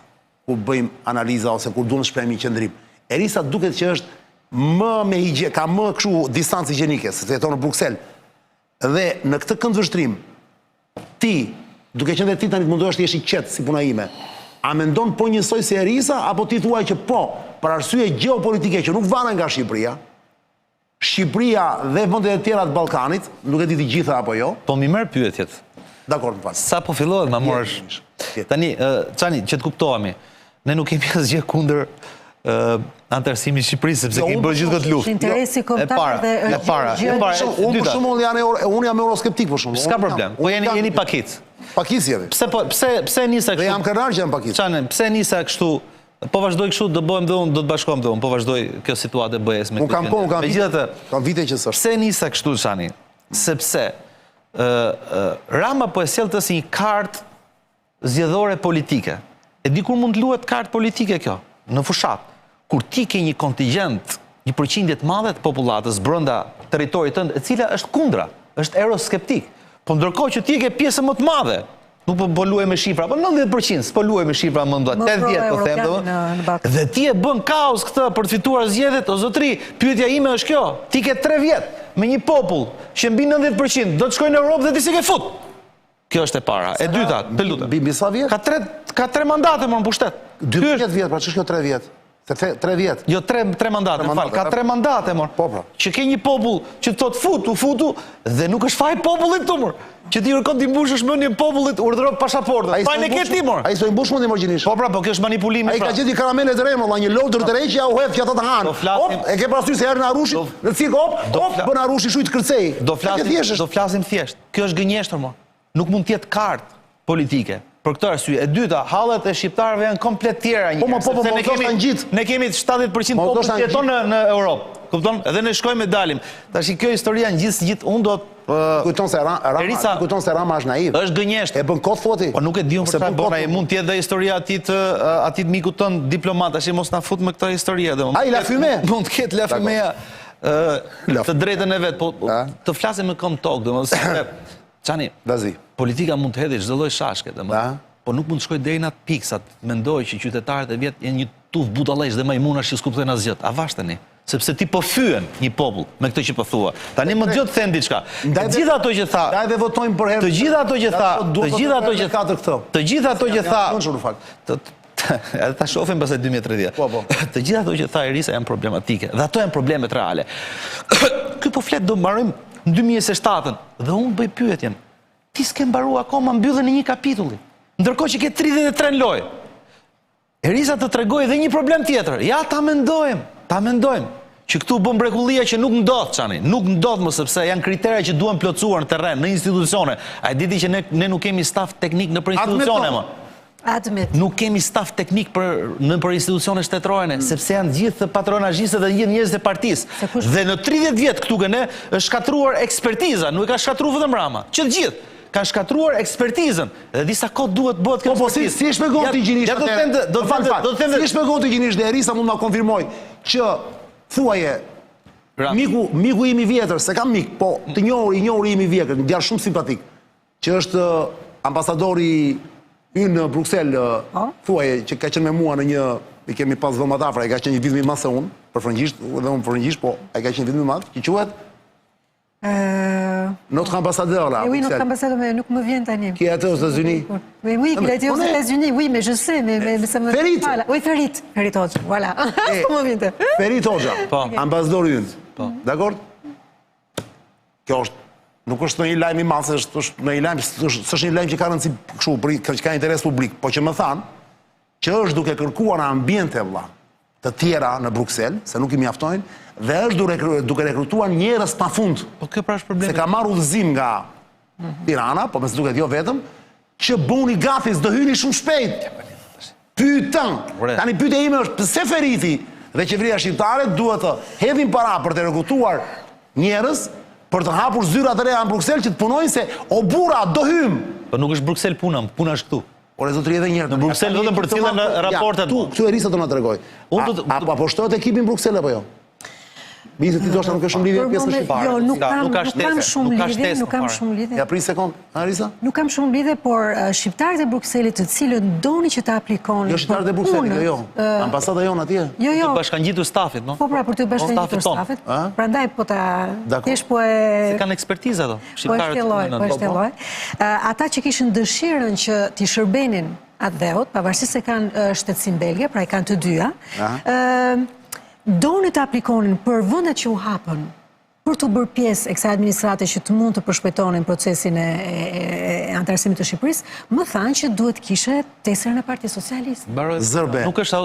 [SPEAKER 1] kur bëjmë analiza ose kur duhet shprehemi qëndrim. Erisa duket që është ka më kështu distancë higjienike, se jeton në Bruksel. Dhe në këtë këndvështrim, ti, duke qenë dhe ti tani të mundohesh të jesh i qetë si puna ime, a mendon po njësoj si Erisa, apo ti thuaj që po, për arsye gjeopolitike që nuk vana nga Shqipëria dhe vendet e tjera të Ballkanit, nuk e di të gjitha apo jo.
[SPEAKER 4] Po mi merr pyetjet.
[SPEAKER 1] Dakor, më fal.
[SPEAKER 4] Sa po fillohet ma morësh. Tani, Çani, që të kuptohemi, ne nuk kemi asgjë kundër antarësimit Shqipërisë, sepse kemi bërë gjithë këtë luftë.
[SPEAKER 3] Interesi kombëtar dhe
[SPEAKER 4] e para.
[SPEAKER 1] Unë për shembull jam euroskeptik për shembull.
[SPEAKER 4] S'ka problem. Po jeni pakic.
[SPEAKER 1] Pakic jemi.
[SPEAKER 4] Pse nisa kështu?
[SPEAKER 1] Dhe jam krenar që jam pakic.
[SPEAKER 4] Çane, pse nisa kështu? Po vazhdoj kështu, do bëhem dhe unë, do të bashkohem dhe unë, po vazhdoj kjo situatë e BE-s me
[SPEAKER 1] këtë. Unë kam vite që s'është.
[SPEAKER 4] Pse nisa kështu, Çani? Sepse Rama po e sjell të si një kartë zgjedhore politike. E di kur mund të luhet kartë politike kjo? Në fushat. Kur ti ke një kontingjent, një përqindje të madhe të popullatës brenda territorit tënd, e cila është kundra, është euroskeptik. Po ndërkohë që ti ke pjesë më të madhe, nuk po luaj me shifra, po 90%, s'po luaj me shifra më ndohet, 80 po them, dhe ti e bën kaos këtë për të fituar zgjedhjet, o zotri, pyetja ime është kjo, ti ke 3 vjet me një popull që mbi 90% do të shkojnë në Europë dhe ti si ke fut. Kjo është e para. E dyta, të lutem.
[SPEAKER 1] Mbi sa vjet?
[SPEAKER 4] Ka 3 mandate më në pushtet.
[SPEAKER 1] 12 vjet, pra ç'është kjo 3 vjet? 3 vjet.
[SPEAKER 4] Jo, 3 mandate, fal. Ka 3 mandate, mor.
[SPEAKER 1] Po, pra.
[SPEAKER 4] Që ke një popull që thot futu, dhe nuk është faj popullit këtu, mor. Që ti kërkon ti mbushësh mendjen popullit, urdhëron pasaportën. Fajin e ke ti, mor.
[SPEAKER 1] Ai s'u mbush mendjen Gjinish.
[SPEAKER 4] Po pra, po kjo është manipulimi.
[SPEAKER 1] Ai ka gjetur karamele të rremulla, një lodër të re që ja u hedh fjata të han. Hop, e ke parasysh se erdhi në Arushit, në cirk hop, bën Arushi shujt kërcej.
[SPEAKER 4] Do flasim thjesht. Kjo është gënjeshtër, mor. Nuk mund të jetë kartë politike. Për këtë arsye, e dyta, hallet e shqiptarëve janë komplet tjera njerëz. Ne kemi 70% popull që jeton në Europë. Kupton? Edhe ne shkojmë e dalim. Tash kjo historia gjithë unë do
[SPEAKER 1] kujton se Rama është naiv.
[SPEAKER 4] Është gënjeshtër.
[SPEAKER 1] E bën kot foti.
[SPEAKER 4] Po nuk e di unë se bëna, mund të jetë dhe historia atit mikut ton diplomat, tash mos na fut me këtë histori edhe.
[SPEAKER 1] Ai la fyme.
[SPEAKER 4] Mund të ketë la fymeja të drejtën e vet, po të flasim me këmbë tokë, domethënë Çani, politika mund të hedhë çdo lloj shashke, domethënë. Po nuk mund të shkojë deri në atë pikë sa të mendoj që qytetarët e vet janë një tuf budallësh dhe majmunash që s'kuptojnë asgjë. A vash tani? Sepse ti po fyen një popull me këtë që po thua. Tani më dëgjoj të them diçka. Të gjithë ato që tha,
[SPEAKER 1] daj dhe votojmë për herë.
[SPEAKER 4] Të gjithë ato që tha, të gjithë ato që
[SPEAKER 1] katër këto.
[SPEAKER 4] Të gjithë ato që tha,
[SPEAKER 1] në fakt.
[SPEAKER 4] Edhe ta shohim pastaj 2030.
[SPEAKER 1] Po.
[SPEAKER 4] Të gjithë ato që tha Erisa janë problematike dhe ato janë problemet reale. Ky po flet do mbarojmë në 2027-ën dhe unë bëj pyetjen. ti s'ke mbaru akoma mbyllën e një kapitulli. Ndërkohë që ke 33 në lojë. Erisa të tregoj dhe një problem tjetër. Ja, ta mendojmë. Që këtu bën mrekullia që nuk ndodh çani, nuk ndodh më sepse janë kritera që duhen plotësuar në terren, në institucione. A e diti që ne nuk kemi staf teknik në për institucione më?
[SPEAKER 3] Admit.
[SPEAKER 4] Nuk kemi staf teknik për institucione shtetërore, sepse janë gjithë patronazhistët dhe gjithë njerëzit e partisë. Dhe në 30 vjet këtu që ne është shkatruar ekspertiza, nuk e ka shkatruar vetëm Rama, që të gjithë ka shkatruar ekspertizën dhe disa kohë duhet bëhet kjo ekspertizë.
[SPEAKER 1] Si e shpjegon ti gjinisht atë? Si e shpjegon ti gjinisht dhe Erisa mund ma konfirmoj që thuaje miku im i vjetër, se kam mik, po të njohuri im i vjetër, një djalë shumë simpatik, që është ambasadori ynë në Bruxelles, thuaje që ka qenë me mua në një, i kemi pas vëllat afra, i ka qenë një vit më madh se unë, për frëngjisht, dhe unë për frëngjisht, po ai ka qenë një vit më madh, që quhet notre ambassadeur là.
[SPEAKER 3] Oui, notre ambassadeur, mais nuk më vjen tani.
[SPEAKER 1] Qui est aux États-Unis?
[SPEAKER 3] Oui, il a été aux États-Unis, oui, mais je sais, mais ça me...
[SPEAKER 1] Ferit!
[SPEAKER 3] Oui, Ferit Hoxha, voilà. S'po më vjen të.
[SPEAKER 1] Ferit Hoxha, ambasadori ynë. Dakord? Kjo është, nuk është në një lajm i madh, është në një lajm, s'është një lajm që ka rëndësi kështu, që ka interes publik, po që më thanë që është duke kërkuar në ambiente vëlla të tjera në Bruxelles, se nuk i mjaftojnë, dhe është duke rekrutuar njerëz pafund.
[SPEAKER 4] Po kjo pra është problemi.
[SPEAKER 1] Se ka marrë udhëzim nga Tirana, po me së duket jo vetëm, që buni gati s'do hyni shumë shpejt. Pyetën. Tani pyetja ime është pse Feriti dhe qeveria shqiptare duhet të hedhin para për të rekrutuar njerëz për të hapur zyra të reja në Bruxelles që të punojnë se o burra do hym.
[SPEAKER 4] Po nuk është Bruxelles puna është këtu.
[SPEAKER 1] Ore zotëri edhe njerë.
[SPEAKER 4] Në Bruxelles vetëm për cilën raportet.
[SPEAKER 1] Këtu Erisa do na tregoj. Apo shtohet ekipi në Bruxelles apo jo? Bizë ti doshta nuk ka shumë lidhje pjesë shqiptare.
[SPEAKER 3] Jo, nuk kam shumë lidhje.
[SPEAKER 1] Ja prit sekond, Erisa?
[SPEAKER 3] Nuk kam shumë lidhje, por shqiptarët e Brukselit të cilët doni që të aplikonin.
[SPEAKER 1] Jo shqiptarët e Brukselit, jo. Ambasada jon atje.
[SPEAKER 3] Jo.
[SPEAKER 4] Të bashkangjitur stafit, no?
[SPEAKER 3] Po pra, për të bashkangjitur stafit. Prandaj po ta kesh po e...
[SPEAKER 4] Se kanë ekspertiza do.
[SPEAKER 3] Po e shtjelloj. Ata që kishin dëshirën që t'i shërbenin atë dheut, pavarësisht se kanë shtetësim belge, pra i kanë të dyja, doni të aplikonin për vëndet që u hapën për të bërë pjesë e kësaj administrate që të mund të përshpejtonin procesin e antarësimit të Shqipërisë, më thanë që duhet kishe tesërën e Partisë Socialiste.
[SPEAKER 1] Zërbe.
[SPEAKER 4] Nuk është,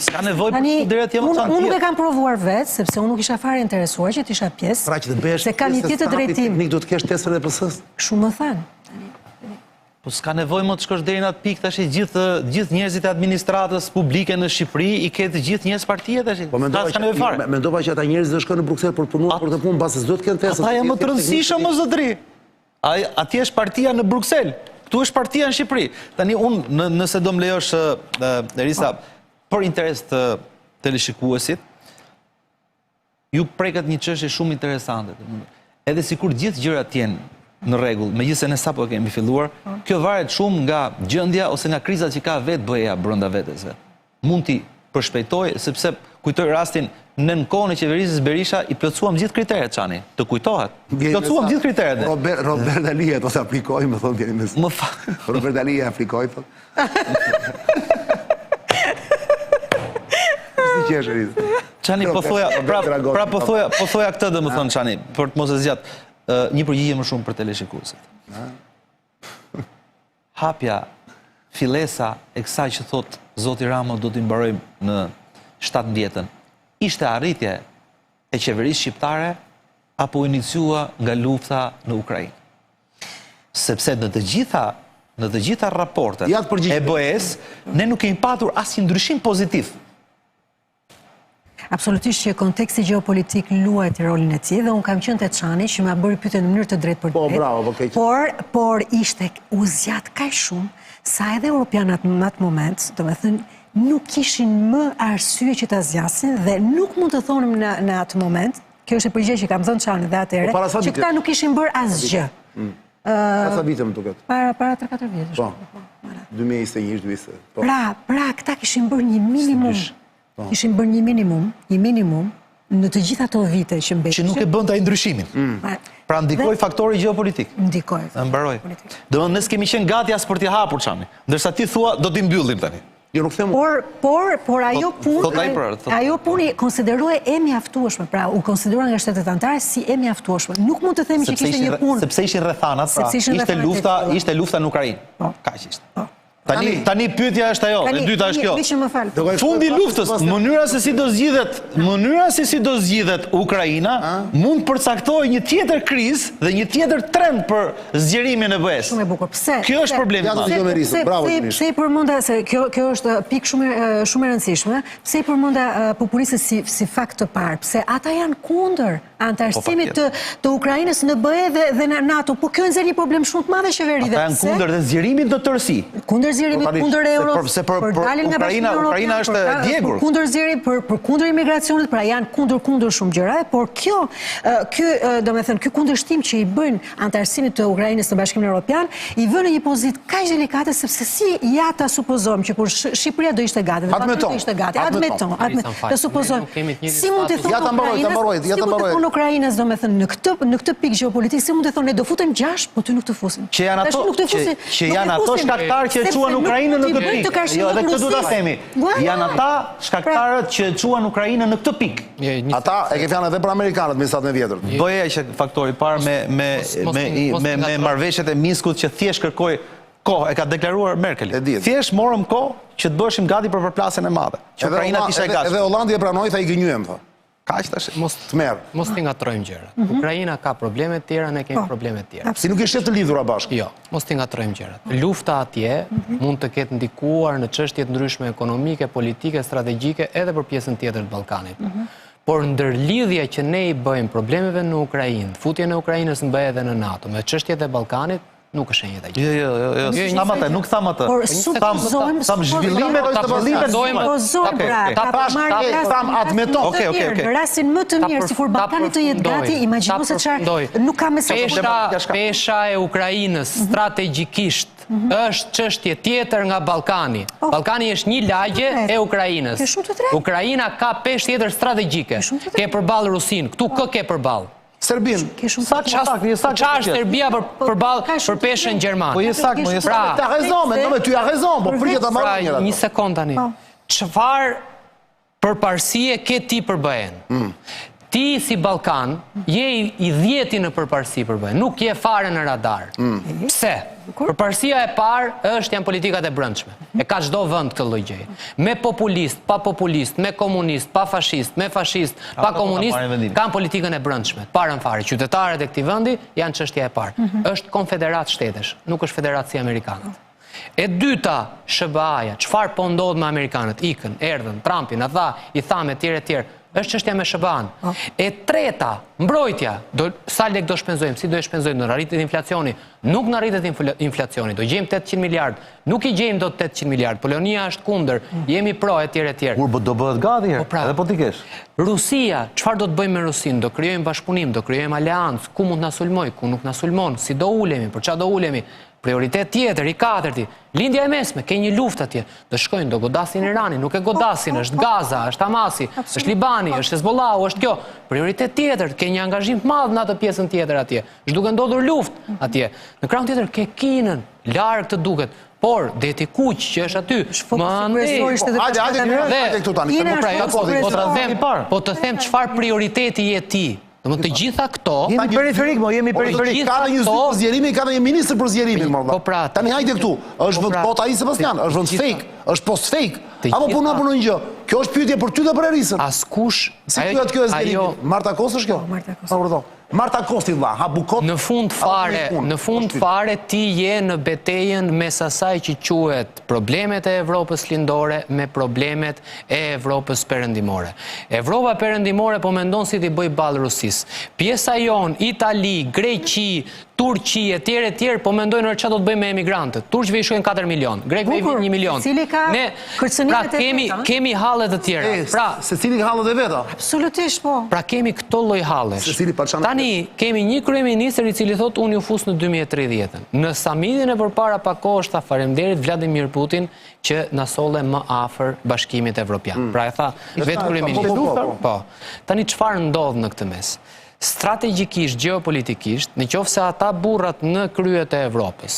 [SPEAKER 4] s'ka nevojë për të drejt jam
[SPEAKER 3] unë nuk e kam provuar vetë, sepse unë nuk isha fare interesuar që t'isha pjesë.
[SPEAKER 1] Pra që të bëhesh
[SPEAKER 3] se ka një tjetër drejtim.
[SPEAKER 1] Teknik do të kesh tesërën e PS-s.
[SPEAKER 3] Kështu më thanë.
[SPEAKER 4] Po s'ka nevojë më të shkosh deri në atë pikë tash gjithë njerëzit e administratës publike në Shqipëri i ketë gjithë njerëz partie tash.
[SPEAKER 1] Po mendova që ata njerëz do shkojnë në Bruksel për të punuar për të punë mbas s'do të kenë testë.
[SPEAKER 4] Ata janë më të rëndësishëm më zotëri. Atje është partia në Bruksel, këtu është partia në Shqipëri. Tani unë nëse do më lejosh Erisa për interes të teleshikuesit, ju preket një çështje shumë interesante. Edhe sikur gjithë gjërat janë në rregull, megjithëse ne sapo kemi filluar, kjo varet shumë nga gjendja ose nga krizat që ka vetë BE-ja brenda vetes vet. Mund t'i përshpejtoj sepse kujtoj rastin në kohën e qeverisë Berisha i plotësuam gjithë kriteret çani, të kujtohet. Plotësuam gjithë kriteret.
[SPEAKER 1] Robert Dalia do të aplikoj, më thon vjen mes.
[SPEAKER 4] Më fal.
[SPEAKER 1] Robert Dalia aplikoj po. Si qesh
[SPEAKER 4] Çani po thoja, pra po thoja këtë domethënë Çani, për të mos e zgjat. Një përgjigje më shumë për teleshikuesit. Hapja, fillesa e kësaj që thot Zoti Rama do t'i mbarojmë në 17-ën, ishte arritje e qeverisë shqiptare apo iniciua nga lufta në Ukrainë? Sepse në të gjitha raportet e BE-s, ne nuk kemi patur asnjë ndryshim pozitiv.
[SPEAKER 3] Absolutisht që konteksti geopolitik luajt rolin e tij dhe unë kam qenë te Çani që më bëri pyetje në mënyrë të drejtë për drejtë. Por ishte u zgjat kaq shumë sa edhe europianat në atë moment, domethënë nuk kishin më arsye që ta zgjasin dhe nuk mund të thonim në atë moment, kjo është e përgjigje që kam thënë Çani dhe atëherë, që këta nuk kishin bërë asgjë.
[SPEAKER 1] Para sa vite më duket?
[SPEAKER 3] Para 3-4 vjetësh.
[SPEAKER 1] Po. 2021-2020. Po.
[SPEAKER 3] Pra këta kishin bërë një minimum. Kishin bërë një minimum në të gjitha ato vite që mbetën.
[SPEAKER 4] Që nuk e bën ai ndryshimin. Pra ndikoi faktori gjeopolitik.
[SPEAKER 3] Ndikoi.
[SPEAKER 4] Mbaroi. Do ne s'kemi qenë gati as për t'i hapur Çani. Ndërsa ti thua do t'i mbyllim tani.
[SPEAKER 1] Jo, nuk them.
[SPEAKER 3] Por ajo punë konsiderohej e mjaftueshme, pra u konsideruar nga shtetet anëtare si e mjaftueshme. Nuk mund të themi që kishte një punë.
[SPEAKER 4] Sepse ishin rrethanat, pra, ishte lufta në Ukrainë. Kaq ishte. Tani pyetja është ajo, e dyta është kjo. Fundi i luftës, mënyra se si do zgjidhet Ukraina, mund përcaktojë një tjetër krizë dhe një tjetër trend për zgjerimin e BE-s.
[SPEAKER 3] Shumë e bukur. Pse?
[SPEAKER 4] Kjo është problemi.
[SPEAKER 3] Pse i përmenda se kjo është pikë shumë e rëndësishme, pse i përmenda populistët si fakt të parë, pse ata janë kundër antarësimit të Ukrainës në BE dhe në NATO, po kjo nxjerr një problem shumë të madh qeverive.
[SPEAKER 4] Ata janë kundër dhe zgjerimit në tërësi.
[SPEAKER 3] Kundër zgjerimit, kundër euros, për daljen nga Bashkimi Evropian,
[SPEAKER 4] Ukraina është djegur.
[SPEAKER 3] Kundër zgjerimit, për kundër imigracionit, pra janë kundër shumë gjërave, por ky kundërshtim që i bëjnë antarësimit të Ukrainës në Bashkimin Evropian, i vënë në një pozitë kaq delikate sepse si ja ta supozojmë që kur Shqipëria do ishte gati, admeton, të supozojmë. Si mund të thonë Ukrainës, do me thënë, në këtë pikë gjeopolitik, si mund të thonë, ne do futem 6, po ty nuk të fusim.
[SPEAKER 4] Që janë ato shkaktarë që e quan Ukrainën në këtë pikë. Jo, edhe këtë du ta themi. Janë ata shkaktarët që e quan Ukrainën në këtë pikë.
[SPEAKER 1] Ata e ke fjanë edhe për Amerikanët me satë me vjetër.
[SPEAKER 4] Doja që faktori parë me marrëveshjet e Minskut që thjesht kërkoi kohë, e ka deklaruar Merkel. Thjesht morëm kohë që të bëheshim gati për përplasjen e madhe. Që Ukraina ishte e gatshme.
[SPEAKER 1] Edhe Hollandi e pranoi, tha i gënjyem, tha.
[SPEAKER 5] Mos t'i ngatrojmë gjërat. Ukraina ka probleme të tjera, ne kemi probleme të tjera.
[SPEAKER 1] Si nuk ishte të lidhura bashkë?
[SPEAKER 5] Jo, mos t'i ngatrojmë gjërat. Lufta atje mund të ketë ndikuar në çështje të ndryshme ekonomike, politike, strategjike edhe për pjesën tjetër të Ballkanit. Por ndërlidhja që ne i bëjmë problemeve në Ukrainë, futjen e Ukrainës në BE dhe në NATO, me çështjet e Ballkanit, nuk është shenjë dhe gjithë.
[SPEAKER 4] Jo, nuk tham atë.
[SPEAKER 3] Por supozojmë në rastin më të mirë, si kur Ballkani të jetë gati, imagjino se çfarë nuk ka mesazh.
[SPEAKER 5] Pesha e Ukrainës strategjikisht është çështje tjetër nga Ballkani. Ballkani është një lagje e Ukrainës. Ukraina ka peshë tjetër strategjike. Ke përballë Rusin, këtu kë ke përballë?
[SPEAKER 1] Serbin.
[SPEAKER 5] Qa është Serbia për peshën Gjerman?
[SPEAKER 1] Po je sakt, t'as raison, tu as raison, po pritet ta marrë njëra.
[SPEAKER 5] Një sekond tani. Çfarë përparësie ke ti për BE-n? Ti si Ballkan je i 10-i në përparësi për BE-n, nuk je fare në radar. Pse? Përparësia e parë janë politikat e brendshme. E ka çdo vend këtë lloj gjëje. Me populist, pa populist, me komunist, pa fashist, me fashist, pa komunist, kanë politikën e brendshme. Parën fare, qytetarët e këtij vendi janë çështja e parë. Është konfederat shtetesh, nuk është federatë si amerikanët. E dyta, SBA-ja, çfarë po ndodh me amerikanët? Ikën, erdhën, Trumpi na tha, i tha me tjerë, është çështja me SBA-n. E treta, mbrojtja, sa lek do shpenzojmë, si do e shpenzojmë, në rritet inflacioni, nuk në rritet inflacioni, do gjejmë 800 miliard, nuk i gjejmë do 800 miliard, Polonia është kundër, jemi pro e tjerë.
[SPEAKER 4] Kur do bëhet gati, edhe po t'i kesh.
[SPEAKER 5] Rusia, çfarë do të bëjmë me Rusin? Do krijojmë bashkëpunim, do krijojmë aleancë, ku mund na sulmoj, ku nuk na sulmon, si do ulemi, për çfarë do ulemi? Prioritet tjetër, i katërti, lindja e mesme, ke një luftë atje, do shkojnë, do godasin Iranin, nuk e godasin, është Gaza, është Hamasi, është Libani, është Hezbollahu, është kjo. Prioritet tjetër, ke një angazhim të madh në atë pjesën tjetër atje, është duke ndodhur luftë atje. Në krahun tjetër, ke Kinën, larg të duket, por deti kuq që është aty, më andej. Po të them çfarë prioriteti je ti. Do të gjitha këto...
[SPEAKER 4] Jemi periferik, jemi periferik.
[SPEAKER 1] Ka një zytë për zjerimi, ka një ministër për zjerimin, morda. Tani hajde këtu, është vënd bota i Sebastian, është vënd fake, është post fake, apo punon për në një gjë. Kjo është pyetje për ty dhe për Erisën.
[SPEAKER 5] Askush...
[SPEAKER 1] Si pyet kjo e zjerimi? Marta Kos është kjo?
[SPEAKER 3] Marta Kos.
[SPEAKER 1] Marta Kosti dha, ha bukot...
[SPEAKER 5] Në fund fare ti je në betejën mes asaj që quhet problemet e Evropës lindore me problemet e Evropës perëndimore. Evropa perëndimore po mendon si t'i bëj ballë Rusis. Pjesa jon, Itali, Greqi, Turqi e tjerë po mendojnë çfarë do të bëjmë me emigrantët. Turqëve i shkojnë 4 milion, grekëve 1 milion.
[SPEAKER 3] Cili ka kërcënimet e
[SPEAKER 5] veta? Kemi hallet të tjera.
[SPEAKER 1] Pra, secili ka hallet e veta.
[SPEAKER 3] Absolutisht po.
[SPEAKER 5] Pra kemi këto lloj hallesh. Tani kemi një kryeministër i cili thotë unë ju fus në 2030. Në samitin e përpara pak kohësh tha faleminderit Vladimir Putin që na solle më afër Bashkimit Evropian. Pra e tha vetë kryeministri. Po. Tani çfarë ndodh në këtë mes? Strategjikisht, geopolitikisht, në qoftë se ata burrat në kryet e Evropës,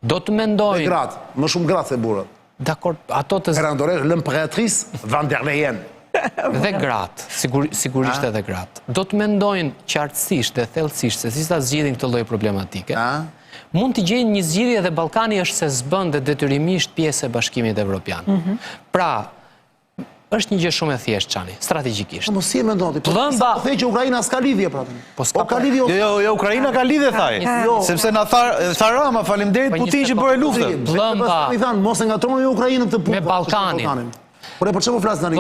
[SPEAKER 5] do të mendojnë...
[SPEAKER 1] Gratë, më shumë gratë se burrat.
[SPEAKER 5] Dakor, ato të...
[SPEAKER 1] Perandore, l'impératrice van der Leyen.
[SPEAKER 5] Dhe gratë, sigurisht edhe gratë. Do të mendojnë qartësisht dhe thellësisht se si ta zgjidhin këtë lloj problematike. Mund të gjejnë një zgjidhje dhe Ballkani është se s'bën dhe detyrimisht pjesë e Bashkimit Evropian. Pra, është një gjë shumë e thjeshtë çani, strategjikisht.
[SPEAKER 1] Mos si e mendon ti? Po thej që Ukraina s'ka lidhje pra.
[SPEAKER 4] Po ka lidhje. Jo, Ukraina ka lidhje thaj. Sepse na tha Rama, faleminderit Putin që bëri luftën.
[SPEAKER 1] I thanë mos e ngatroni me Ukrainën këtë punë.
[SPEAKER 5] Me Ballkanin.
[SPEAKER 1] Por për çfarë flas tani?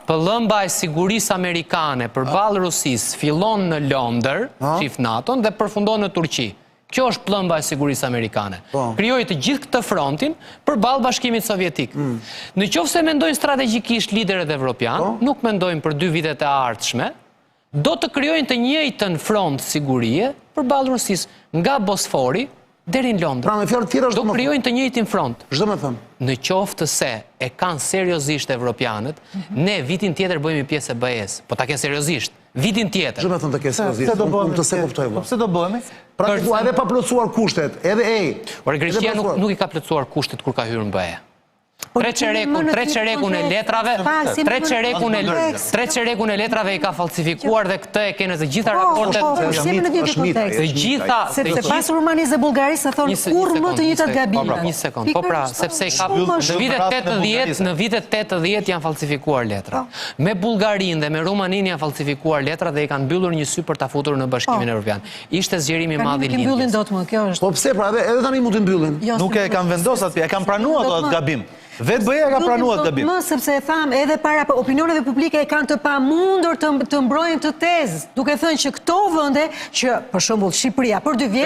[SPEAKER 5] Pëllëmba e sigurisë amerikane përballë Rusisë fillon në Londër, çift NATO-n dhe përfundon në Turqi. Kjo është pëllëmba e sigurisë amerikane. Krijoi të gjithë këtë frontin përballë Bashkimit Sovjetik. Në qoftë se mendojnë strategjikisht liderët evropian, nuk mendojnë për 2 vitet e ardhshme, do të krijojnë të njëjtën front sigurie përballë Rusisë, nga Bosfori deri në Londër.
[SPEAKER 1] Pra me fjalë tjera
[SPEAKER 5] do krijojnë të njëjtin front.
[SPEAKER 1] Ç'do të them?
[SPEAKER 5] Në qoftë se e kanë seriozisht evropianët, ne vitin tjetër bëhemi pjesë e BE-s. Po ta kenë seriozisht. Vitin tjetër.
[SPEAKER 1] Ç'do të them të kenë seriozisht? Unë të se kuptoj.
[SPEAKER 4] Po pse do bëhemi?
[SPEAKER 1] Pra edhe pa plotësuar kushtet, edhe
[SPEAKER 5] Por Greqia nuk i ka plotësuar kushtet kur ka hyrë në BE. Tre çerekun e letrave, tre çerekun e letrave i ka falsifikuar dhe këtë e kene të gjitha raportet. Të gjitha,
[SPEAKER 3] sepse pas Rumanisë dhe Bullgarisë thonë kurrë më të njëjtat gabime.
[SPEAKER 5] Një sekond, po pra, sepse i ka në vitet 80 janë falsifikuar letra. Me Bullgarinë dhe me Rumaninë janë falsifikuar letra dhe i kanë mbyllur një sy për ta futur në Bashkimin Evropian. Ishte zgjerimi i madh i lindjes.
[SPEAKER 1] Po pse pra, edhe tani mund të mbyllin.
[SPEAKER 4] Nuk e kanë vendosur atje, e kanë pranuar atë gabim. Vetë BE ka pranuar gabim.
[SPEAKER 3] Më sepse e tham, edhe para opinioneve publike e kanë të pamundur të mbrojnë të tezë, duke thënë që këto vende që për shembull Shqipëria për 2 vjet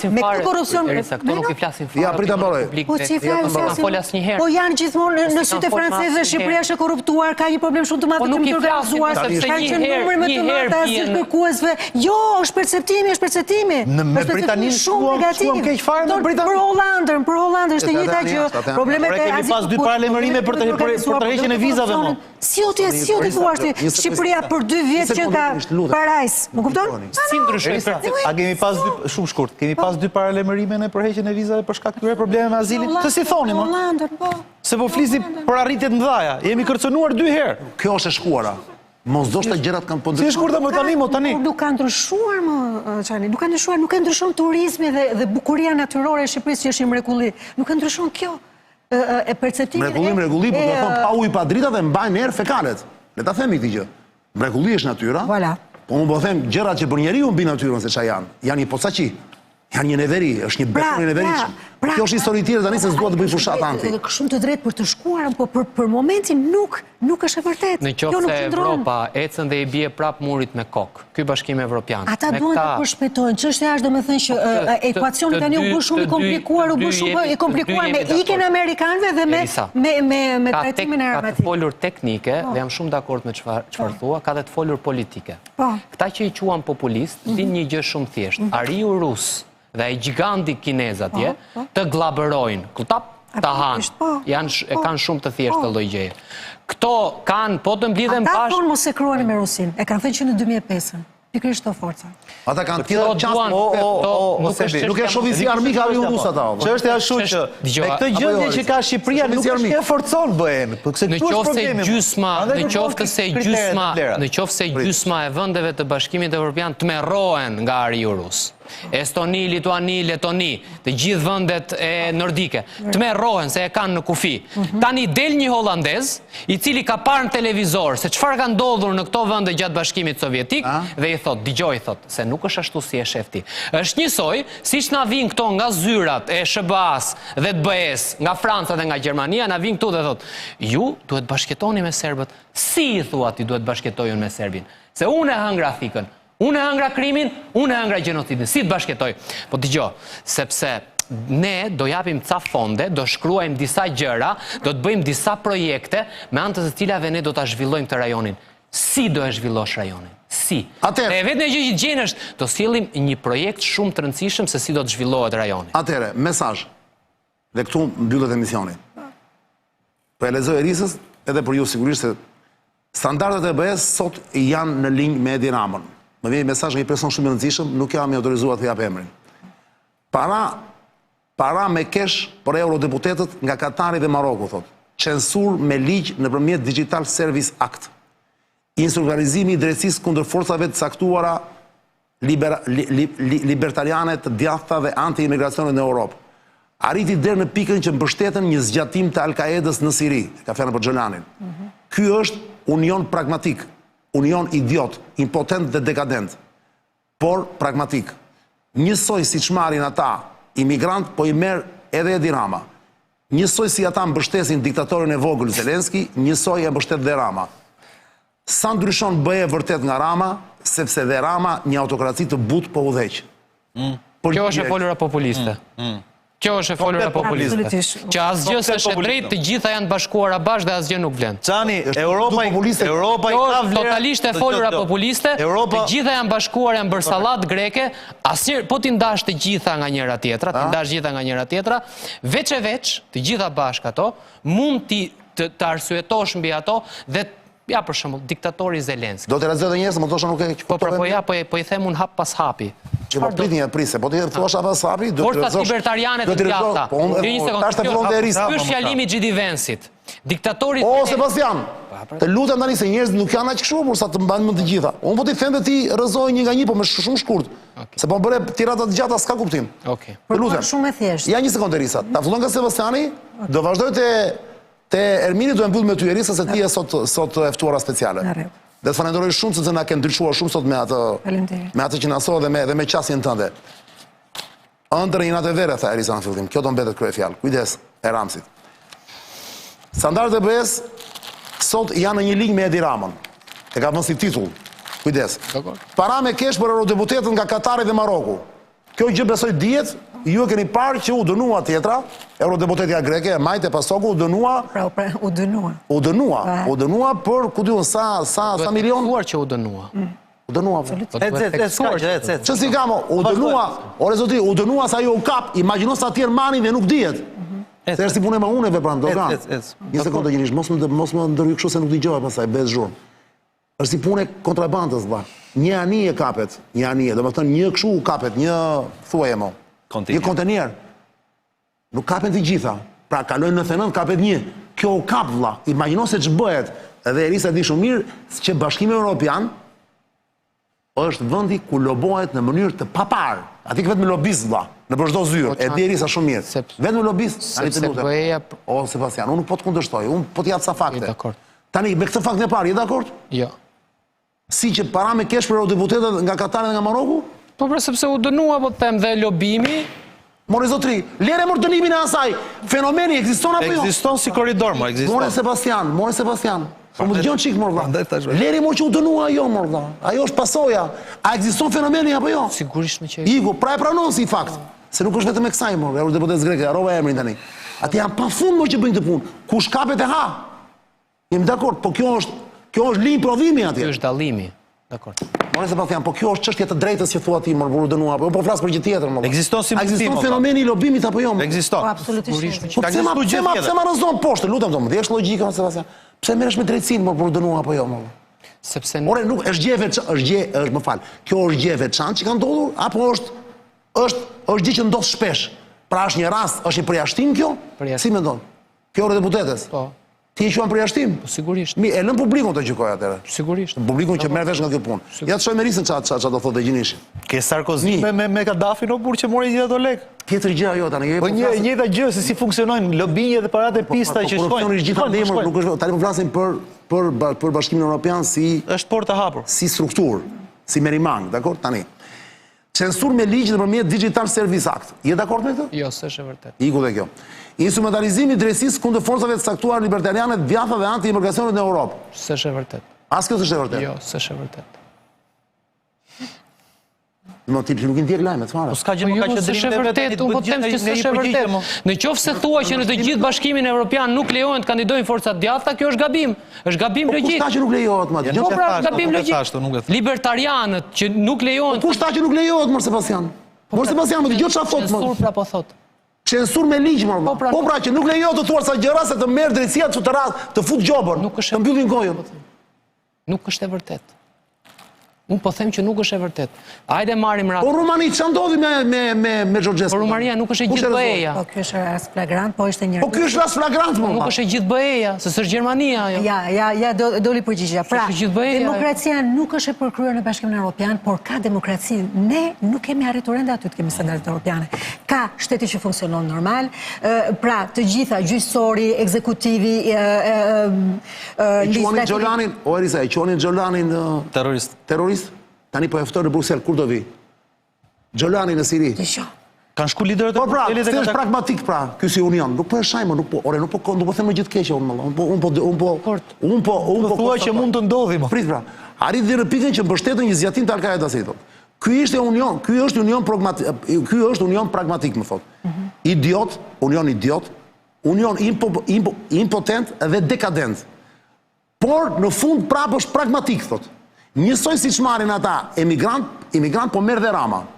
[SPEAKER 3] me këtë korrupsion
[SPEAKER 5] këto nuk i flasin fare.
[SPEAKER 1] Ja prita mbaroj.
[SPEAKER 3] Po si flasin? Po janë gjithmonë në sytë e francezëve Shqipëria është e korruptuar, ka një problem shumë të madh të organizuar, ka një numër më të madh të asilkërkuesve. Jo, është perceptimi.
[SPEAKER 4] Me Britaninë shumë negativ. Keq fare me
[SPEAKER 3] Britanin. Për Hollandën është e njëjta gjë. Problemet
[SPEAKER 4] kemi pas 2 paralajmërime për të heqjen e vizave më.
[SPEAKER 3] Si u të thuash ti, Shqipëria për 2 vjet që ka parajs, më kupton?
[SPEAKER 5] Si ndryshoi?
[SPEAKER 4] A kemi pas shumë shkurt, kemi pas 2 paralajmërime në për heqjen e vizave për shkak të probleme me azilin? Të si thoni më? Se po flisim për arritje të mëdha, jemi kërcënuar 2 herë.
[SPEAKER 1] Kjo është e shkuara. Mos doshta gjërat kanë po
[SPEAKER 4] ndryshuar. Si shkurta më tani?
[SPEAKER 3] Nuk ka ndryshuar më, Çani, nuk ka ndryshuar, nuk e ndryshon turizmi dhe bukuria natyrore e Shqipërisë që është një mrekulli. Nuk e ndryshon kjo. E perceptimit
[SPEAKER 1] mrekulli, po do thonë pa ujë pa drita dhe mbajnë erë fekalet. Le ta themi këtë gjë. Mrekulli është natyra. Po unë po them gjërat që bën njeriu mbi natyrën se çfarë janë. Janë një posaçi. Janë një neveri, është një beton i neveritshëm. Kjo është histori tjetër tani se s'dua të bëj fushat anti.
[SPEAKER 3] Shumë të drejtë për të shkuar, po për momentin nuk është e vërtetë.
[SPEAKER 5] Në qoftë se Evropa ecën dhe i bie prap murit me kokë. Ky Bashkim Evropian.
[SPEAKER 3] Ata duan të përshpejtojnë. Çështja është domethënë që ekuacioni tani u bë shumë i komplikuar, me ikjen e amerikanëve dhe me trajtimin e
[SPEAKER 5] Ka të folur teknike dhe jam shumë dakord me çfarë thua, ka të folur politike. Këta që i quan populist, din një gjë shumë thjeshtë. Ariu rus dhe i giganti kinez atje të glabërojnë, të hanë, e kanë shumë të thjeshtë të lloj gjeje. Këto kanë, po të mblidhen bashkë...
[SPEAKER 3] Ata thonë mos e kruani me Rusin, e kanë thënë që në 2005, pikërisht të forca.
[SPEAKER 1] Ata kanë tjera qasë, nuk e shohin si armik ariu rus ata.
[SPEAKER 4] Çështja është që me këtë gjendje që ka Shqipëria nuk është e forcon BE-n, përse këtu është problemi.
[SPEAKER 5] Në qoftë se gjysma e vendeve të Bashkimit Evropian tmerrohen nga ariu rus. Estoni, Lituani, Letoni, të gjithë vendet e nordike, tmerrohen se e kanë në kufi. Tani del një holandez, i cili ka parë në televizor se çfarë ka ndodhur në këto vende gjatë Bashkimit Sovjetik dhe i thot, dëgjoj thot, se nuk është ashtu si e shefti. Është njësoj, siç na vijnë këto nga zyrat e SBA-s dhe të BE-s, nga Franca dhe nga Gjermania, na vijnë këtu dhe thot, ju duhet bashkëtoni me serbët. Si i thua ti duhet bashkëtojun me serbin? Se unë e hëngra thikën. Unë e hëngra krimin, unë e hëngra gjenocidin. Si të bashketoj? Po dëgjoj, sepse ne do japim ca fonde, do shkruajmë disa gjëra, do të bëjmë disa projekte me anë të cilave ne do ta zhvillojmë këtë rajonin. Si do e zhvillosh rajonin? Si? E vetë në gjë që gjenë është, do sillim një projekt shumë të rëndësishëm se si do të zhvillohet rajoni.
[SPEAKER 1] Atëre, mesazh. Dhe këtu mbyllet emisioni. Po e lexoj Erisës, edhe për ju sigurisht se standardet e BE-s sot janë në linjë me Edi Ramën. Më vjen mesazh nga një person shumë i rëndësishëm, nuk jam i autorizuar të jap emrin. Para para me kesh për eurodeputetët nga Katari dhe Maroku, thot. Censur me ligj nëpërmjet Digital Service Act. Instrumentalizimi i drejtësisë kundër forcave të caktuara libertariane të djathta dhe anti-imigracionit në Europë. Arriti deri në pikën që mbështeten një zgjatim të Al-Qaedës në Siri, ka fjalën për Xholanin. Ky është union pragmatik, union idiot, impotent dhe dekadent, por pragmatik. Njësoj si që marrin ata imigrant, po i merr edhe Edi Rama. Njësoj si ata mbështesin diktatorin e vogël Zelenski, njësoj e mbështet dhe Rama. Sa ndryshon BE vërtet nga Rama, sepse dhe Rama një autokraci të butë po udheq.
[SPEAKER 5] Kjo është e folura populiste. Kjo është e folura populiste. Që asgjë s'është e drejtë, të gjitha janë bashkuara bashkë dhe asgjë nuk vlen.
[SPEAKER 4] Çani, Europa i
[SPEAKER 5] Kjo
[SPEAKER 4] ka
[SPEAKER 5] është totalisht e folura populiste, të gjitha janë bashkuar, janë bërë sallat greke, asnjëherë po ti ndash të gjitha nga njëra tjetra, veç e veç, të gjitha bashkë ato, mund të arsyetosh mbi ato dhe ja për shembull diktatori Zelenski.
[SPEAKER 1] Do të realizohet njerëz, më thoshën nuk e kuptoj.
[SPEAKER 5] Po i them un hap pas hapi.
[SPEAKER 1] Që po prit një prise, po ti thua pas hapi, do të
[SPEAKER 5] forcat libertariane të djatha.
[SPEAKER 1] Tash të fillon të rrisë.
[SPEAKER 5] Ky është fjalimi i Xhidi Vensit. Diktatori
[SPEAKER 1] O Sebastian, të lutem tani se njerëzit nuk janë aq kështu, por sa të mbajnë më të gjitha. Unë po ti them ti rrezoj një nga një, po më shumë shkurt. Se po bëre tirata të gjata s'ka kuptim.
[SPEAKER 5] Okej.
[SPEAKER 1] Të lutem.
[SPEAKER 3] Shumë e thjeshtë.
[SPEAKER 1] Ja një sekondë Erisa. Ta fillon nga Sebastiani, do vazhdoj te Ermini, do e mbyll me ty Erisa se ti je sot e ftuara speciale. Dhe të falenderoj shumë se na ke ndryshuar shumë sot me atë që na soll dhe me qasjen tënde. Ëndër një natë vere, tha Erisa në fillim. Kjo do mbetet kryefjalë. Kujdes, e Ramsit. Standardet e BE-s sot janë në një linjë me Edi Ramën. E ka vënë si titull. Kujdes. Para me kesh për eurodeputetët nga Katari dhe Maroku. Kjo gjë besoj dihet, ju e keni parë që u dënua tjetra, eurodeputetja greke, Majte Pasoku, u dënua.
[SPEAKER 3] U dënua.
[SPEAKER 1] U dënua për ku diun sa milion.
[SPEAKER 5] Thuar që u dënua.
[SPEAKER 1] U dënua. Që si kamo, u dënua, ore zoti, u dënua sa jo u kap, imagjino sa tjerë manin dhe nuk dihet. Se është si punë me unë vepran, do kan. Një sekondë gjinisht, mos më ndërhyj kështu se nuk dëgjova pastaj, bez zhurmë. Është si punë kontrabandës, valla. Një anije kapet, domethënë një kështu kapet, një thuaje mo. Një kontenier. Nuk kapet të gjitha. Pra kalojnë 99, kapet një. Kjo u kap, valla. Imagjino se ç'bëhet. Edhe Erisa di shumë mirë që Bashkimi Evropian është vendi ku lobohet në mënyrë të papar. Aty vetëm me lobist, valla. Në për çdo zyrë. E di Erisa shumë mirë. Vetëm me lobist,
[SPEAKER 5] sepse BE-ja.
[SPEAKER 1] O Sebastian, unë nuk po të kundërshtoj, unë po të jap sa fakte.
[SPEAKER 5] Dakor.
[SPEAKER 1] Tani me këtë fakt e parë, je dakord?
[SPEAKER 5] Jo.
[SPEAKER 1] Si që para me kesh për eurodeputetët nga Katari dhe nga Maroku?
[SPEAKER 5] Po pra sepse u dënua, po them, dhe lobimi.
[SPEAKER 1] More zotri, lere mor dënimin e asaj. Fenomeni ekziston apo jo?
[SPEAKER 4] Ekziston si korridor, mo ekziston.
[SPEAKER 1] More Sebastian. Po më dëgjon çik mor vlla. Leri mor që u dënua ajo mor vlla. Ajo është pasoja. A ekziston fenomeni apo jo?
[SPEAKER 5] Sigurisht në që.
[SPEAKER 1] Iku, pra e pranon si fakt. Se nuk është vetëm e kësaj mor, eurodeputetës greke, harrova emrin tani. Ati janë pafund mo që bëjnë këtë punë. Kush kapet e ha? Jemi dakord, po kjo është linjë prodhimi atje.
[SPEAKER 5] Kjo është dallimi. Dakor.
[SPEAKER 1] More Sebastian, po kjo është çështje të drejtës që thua ti, mor, u dënua apo po flas për gjë tjetër, mor.
[SPEAKER 4] Ekziston si
[SPEAKER 1] ekziston fenomeni i lobimit apo jo?
[SPEAKER 4] Ekziston.
[SPEAKER 3] Po absolutisht.
[SPEAKER 1] Po pse ma rëzon poshtë, lutem domun, thjesht logjika, Sebastian. Pse merresh me drejtsinë, mor, për u dënuar apo jo, mor?
[SPEAKER 5] Sepse
[SPEAKER 1] Ore, nuk është gjë veçantë, më fal. Kjo është gjë veçantë që ka ndodhur apo është gjë që ndodh shpesh? Pra është një rast, është një përjashtim kjo? Si mendon? Kjo eurodeputetes?
[SPEAKER 5] Po.
[SPEAKER 1] Ti e quan përjashtim?
[SPEAKER 5] Po sigurisht.
[SPEAKER 1] Mi, e lën publikun të gjykoj atëherë.
[SPEAKER 5] Sigurisht.
[SPEAKER 1] Publikun që merr vesh nga kjo punë. Ja të shojmë Erisën ç'a do thotë Gjinishi.
[SPEAKER 4] Ke Sarkozy me Kadafin o burr që mori gjithë ato lek.
[SPEAKER 1] Tjetër gjë ajo tani.
[SPEAKER 4] Po njëjta gjë se si funksionojnë lobinjë dhe paratë pista që shkojnë.
[SPEAKER 1] Gjithandaj nuk është, tani po flasim për Bashkimin Evropian si
[SPEAKER 4] është portë e hapur,
[SPEAKER 1] si strukturë, si merimang, dakor? Tani. Censur me ligj nëpërmjet Digital Service Act. Je dakord me këtë?
[SPEAKER 5] Jo, s'është e vërtetë.
[SPEAKER 1] Iku dhe kjo. Instrumentalizimi i drejtësisë kundër forcave të caktuara libertariane të djatha dhe anti-imigracionit në Europë.
[SPEAKER 5] S'është e vërtetë.
[SPEAKER 1] As kjo s'është e vërtetë.
[SPEAKER 5] Jo, s'është e vërtetë.
[SPEAKER 1] Në ti nuk i ndjek lajmet, fare.
[SPEAKER 4] Po s'ka gjë më ka që
[SPEAKER 5] s'është e vërtetë, unë po them që s'është e vërtetë. Në qoftë se thua që në të gjithë Bashkimin Evropian nuk lejohen të kandidojnë forcat djatha, kjo është gabim. Është gabim logjik.
[SPEAKER 1] Kush tha që nuk lejohet, madje?
[SPEAKER 5] Po pra, gabim logjik. Libertarianët që nuk lejohen.
[SPEAKER 1] Kush tha që nuk lejohet, mor Sebastian? Mor Sebastian, më dëgjoj çfarë thot, mor.
[SPEAKER 5] Censur pra po thot.
[SPEAKER 1] Censur me ligj, mor. Po pra që nuk lejohet të thuar sa gjëra se të merr drejtësia të rast, të fut gjobën, të mbyllin gojën.
[SPEAKER 5] Nuk është e vërtetë. Unë po them që nuk është e vërtet. Hajde marrim rast.
[SPEAKER 1] Po Rumani ç'a ndodhi me Xhoxhesku?
[SPEAKER 5] Po Rumania nuk është e gjithë BE-ja.
[SPEAKER 3] Po ky është rast flagrant, po ishte një.
[SPEAKER 1] Po ky është rast flagrant më.
[SPEAKER 5] Nuk është e gjithë BE-ja, se s'është Gjermania ajo.
[SPEAKER 3] Ja, doli përgjigjja. Pra,
[SPEAKER 5] Është gjithë BE-ja.
[SPEAKER 3] demokracia nuk është e përkryer në Bashkimin Evropian, por ka demokraci. Ne nuk kemi arritur ende aty të kemi standardet europiane. Ka shteti që funksionon normal, pra të gjitha gjyqësori, ekzekutivi,
[SPEAKER 1] legislativi. Gjolanin, o Erisa, e quanin Gjolanin
[SPEAKER 4] Terrorist.
[SPEAKER 1] Tani po efton në Bruxelles, kur do vi? Gjolani në Siri.
[SPEAKER 4] Kanë shku liderët e
[SPEAKER 1] Po pra,
[SPEAKER 4] Bruxellit
[SPEAKER 1] është pragmatik pra, ky si union. Nuk po e shajmë, nuk po them më gjithë keqe unë po
[SPEAKER 4] thua që mund të ndodhi më.
[SPEAKER 1] Prit pra. Arrit dhe në pikën që mbështetën një zgjatim të Al-Qaeda, si thot. Ky është union pragmatik, më thot. Idiot, union impotent dhe dekadent. Por në fund prapë është pragmatik, thot. Njësoj si që marrin ata emigrant, po merr dhe Rama.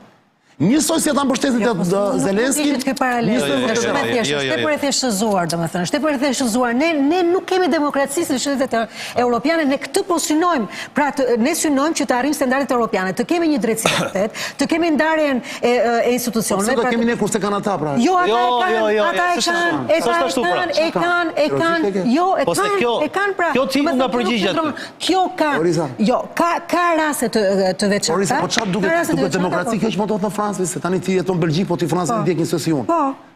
[SPEAKER 1] Njësoj si ata mbështesin të Zelenskin.
[SPEAKER 3] Shte për e thjeshtëzuar, do me thënë. Shte për e thjeshtëzuar. Ne nuk kemi demokraci si shtetet europiane, ne këtë po synojmë. Pra, ne synojmë që të arrim standardet europiane, të kemi një drejtësitet, të kemi ndarjen e institucionëve.
[SPEAKER 1] Po se do kemi ne kurse kanë ata, pra.
[SPEAKER 3] Jo, ata e kanë, pra.
[SPEAKER 4] Kjo tipu nga përgjigjat.
[SPEAKER 3] Kjo ka raste të veçanta.
[SPEAKER 1] Po çfarë duket demokraci keq më do të Francë, se tani ti jeton Belgjik, po ti Francë ndjek një sesi unë.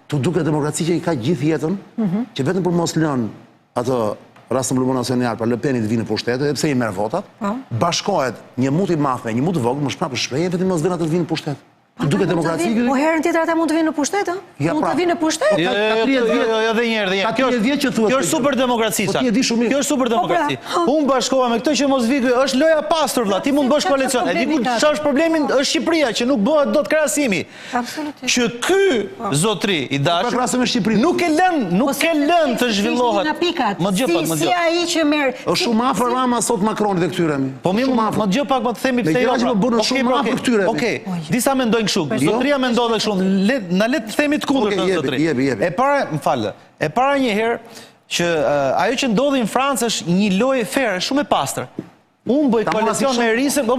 [SPEAKER 1] Tu duket demokraci që i ka gjithë jetën, që vetëm për mos lënë atë Rassemblement National për Le Penit vinë në pushtet, edhe pse i merr votat, bashkohet një muti madh, një muti vogël, më shprapë shprehje vetëm mos vjen atë të vinë në pushtet. Duket demokraci kjo?
[SPEAKER 3] Po herën tjetër ata mund të vinë në pushtet, ë? Mund të vinë në pushtet?
[SPEAKER 4] Jo, edhe një herë. Kjo është super demokraci, sa. Kjo është super demokraci. Unë bashkoha me këtë që mos vi, është loja pastor, vlla, ti mund bësh koalicion. E di ku ç'është problemi, është Shqipëria që nuk bëhet dot krahasimi.
[SPEAKER 3] Absolutisht.
[SPEAKER 4] Që ky zotri i dashur nuk e lën të zhvillohet. Më dëgjoj.
[SPEAKER 3] Si ai që merr.
[SPEAKER 1] Është shumë afër Rama sot Macronit dhe këtyre.
[SPEAKER 4] Po më dëgjoj pak më të themi pse jo. Okej, disa mendojnë kështu. Zotria mendon dhe kështu. Na le të themi të kundërt në zotri. E para, më falë. E para një herë që ajo që ndodhi në Francë është një lojë faire shumë e pastër. Unë bëj koalicion me Erisën, po.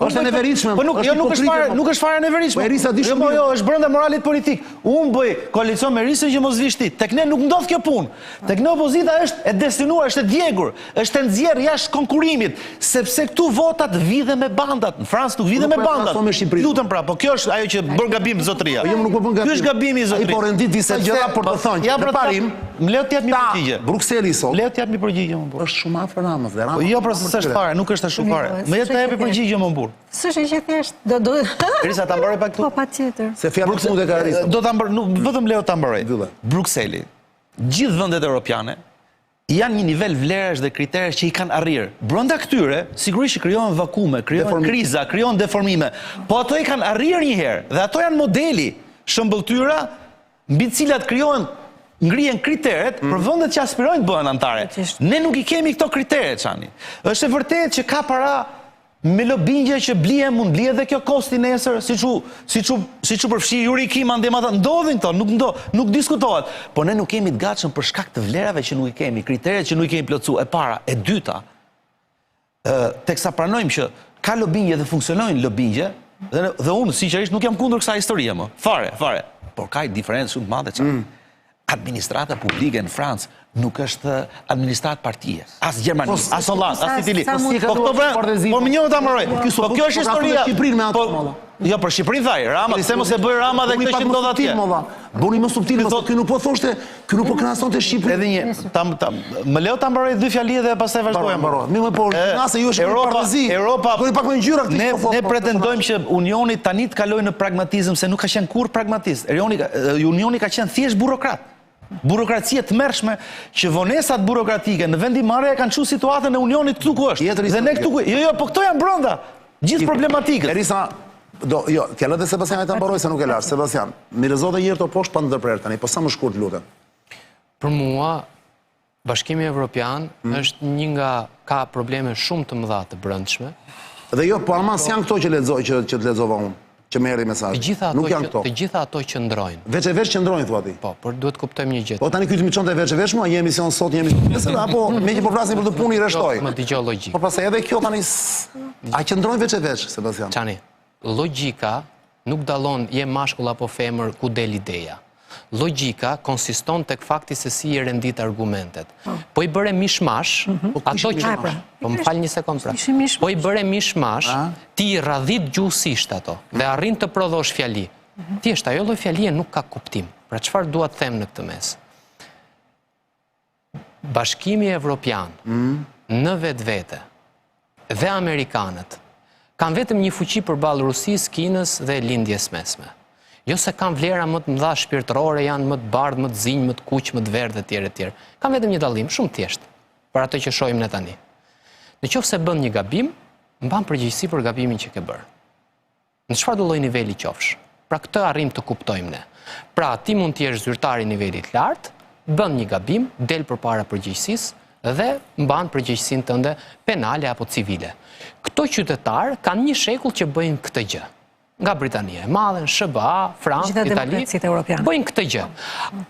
[SPEAKER 1] Është e neveritshme.
[SPEAKER 4] Po nuk është fare neveritshme.
[SPEAKER 1] Po Erisa di shumë.
[SPEAKER 4] Jo, është brenda moralit politik. Unë bëj koalicion me Erisën që mos vish ti. Tek ne nuk ndodh kjo punë. Tek ne opozita është e destinuar, është e djegur, është e nxjerrë jashtë konkurimit, sepse këtu votat vidhe me bandat. Në Francë nuk vidhe me bandat. Lutem pra, po kjo është ajo që bën gabim zotria.
[SPEAKER 1] Jo, nuk po bën gabim.
[SPEAKER 4] Ky është gabimi i zotrisë.
[SPEAKER 1] Ai po rendit disa gjëra për të thënë. Në parim,
[SPEAKER 4] më le të jap një përgjigje.
[SPEAKER 1] Brukseli sot.
[SPEAKER 4] Le të jap një përgjigje më burr.
[SPEAKER 1] Është shumë afër Ramës dhe Rama.
[SPEAKER 4] Jo, pra s'është fare, nuk është ashtu fare. Më jetë të japi përgjigje më burr.
[SPEAKER 3] S'është që thjesht do
[SPEAKER 4] Erisa ta mbaroj pak këtu.
[SPEAKER 3] Po patjetër.
[SPEAKER 1] Se fjalë fundit ka Erisa.
[SPEAKER 4] Do ta mbaroj, vetëm leo ta mbaroj. Brukseli, gjithë vendet europiane janë një nivel vlerash dhe kriteresh që i kanë arrirë. Brenda këtyre, sigurisht që krijohen vakume, krijohen kriza, krijohen deformime, po ato i kanë arrirë një herë dhe ato janë modeli, shëmbëltyra mbi të cilat krijohen ngrihen kriteret për vendet që aspirojnë të bëhen anëtare. Ne nuk i kemi këto kritere, çani. Është e vërtetë që ka para me lobingje që blije mund blije dhe kjo kosti nesër, siç u përfshi Yuri Kim ande ata ndodhin këto, nuk diskutohet. Po ne nuk kemi të gatshëm për shkak të vlerave që nuk i kemi, kriteret që nuk i kemi plotësuar. E para, e dyta, teksa pranojmë që ka lobingje dhe funksionojnë lobingje, dhe unë sinqerisht nuk jam kundër kësaj historie më. Fare. Por ka diferencë shumë të madhe çfarë. Administrata publike në Francë nuk është administratë partije. As Gjermani, as Hollandë, as Itali. Po më njëmë ta mëroj. Po kjo është historia. Jo, për Shqipërinë thaj, Rama, se mos e bëj Rama dhe këtë që ndodh atje.
[SPEAKER 1] Buni më subtil, ky nuk po thoshte, ky nuk po krahasonte Shqipërinë.
[SPEAKER 4] Edhe një, më leo ta mbaroj 2 fjali dhe pastaj vazhdojmë.
[SPEAKER 1] Mirë, po, nëse ju është Europa,
[SPEAKER 4] Europa,
[SPEAKER 1] do i pak më ngjyra këtë.
[SPEAKER 4] Ne pretendojmë që Unioni tani të kalojë në pragmatizëm, se nuk ka qenë kurrë pragmatist. Unioni ka qenë thjesht burokrat. Burokracia të mërshme që vonesat burokratike në vendimarrje kanë çu situatën e Unionit këtu ku është. Dhe ne këtu ku. Jo, po këto janë brenda. Gjithë problematikët.
[SPEAKER 1] Erisa, t'ja lë dhe Sebastian ta mbaroj se nuk e lash. Sebastian, mirëzo dhe njërë të poshtë pa ndërprerë tani, po sa më shkurt lutem.
[SPEAKER 5] Për mua, Bashkimi Evropian është një nga ka probleme shumë të mëdha të brendshme.
[SPEAKER 1] Dhe jo, po amas janë këto që të lexova unë. që merri mesazh. Nuk janë këto.
[SPEAKER 5] Të gjitha ato qëndrojnë.
[SPEAKER 1] Veç e veç qëndrojnë, thua ti.
[SPEAKER 5] Po, por duhet kuptojmë një gjë.
[SPEAKER 1] Po tani ky të më çonte veç e veç mua, një emision sot, një emision apo me që po flasim për të punë i rreshtoj.
[SPEAKER 5] Më dëgjoj logjik.
[SPEAKER 1] Po pastaj edhe kjo tani a qëndrojnë veç e veç, Sebastian.
[SPEAKER 5] Çani, logjika nuk dallon je mashkull apo femër ku del ideja. Logjika konsiston tek fakti se si i rendit argumentet. Po i bëre mishmash, ato që... Po më fal një sekond pra. Po i bëre mishmash, ti i radhit gjuhësisht ato dhe arrin të prodhosh fjali. Thjesht, ajo lloj fjalie nuk ka kuptim. Pra çfarë dua të them në këtë mes? Bashkimi Evropian në vetvete dhe Amerikanët kanë vetëm një fuqi përballë Rusisë, Kinës dhe lindjes mesme. Jo se kanë vlera më të mëdha shpirtërore, janë më të bardhë, më të zinj, më të kuq, më të verdhë etj. Kanë vetëm një dallim, shumë thjesht, për ato që shohim ne tani. Nëse bën një gabim, mban përgjegjësi për gabimin që ke bërë. Në çfarëdo lloj niveli qofsh. Pra këtë arrim të kuptojmë ne. Pra ti mund të jesh zyrtar i nivelit lart, bën një gabim, del përpara përgjegjësisë dhe mban përgjegjësinë tënde penale apo civile. Këto qytetarë kanë një shekull që bëjnë këtë gjë. Nga Britania e Madhe, SBA, Francë, Itali, bëjnë këtë gjë.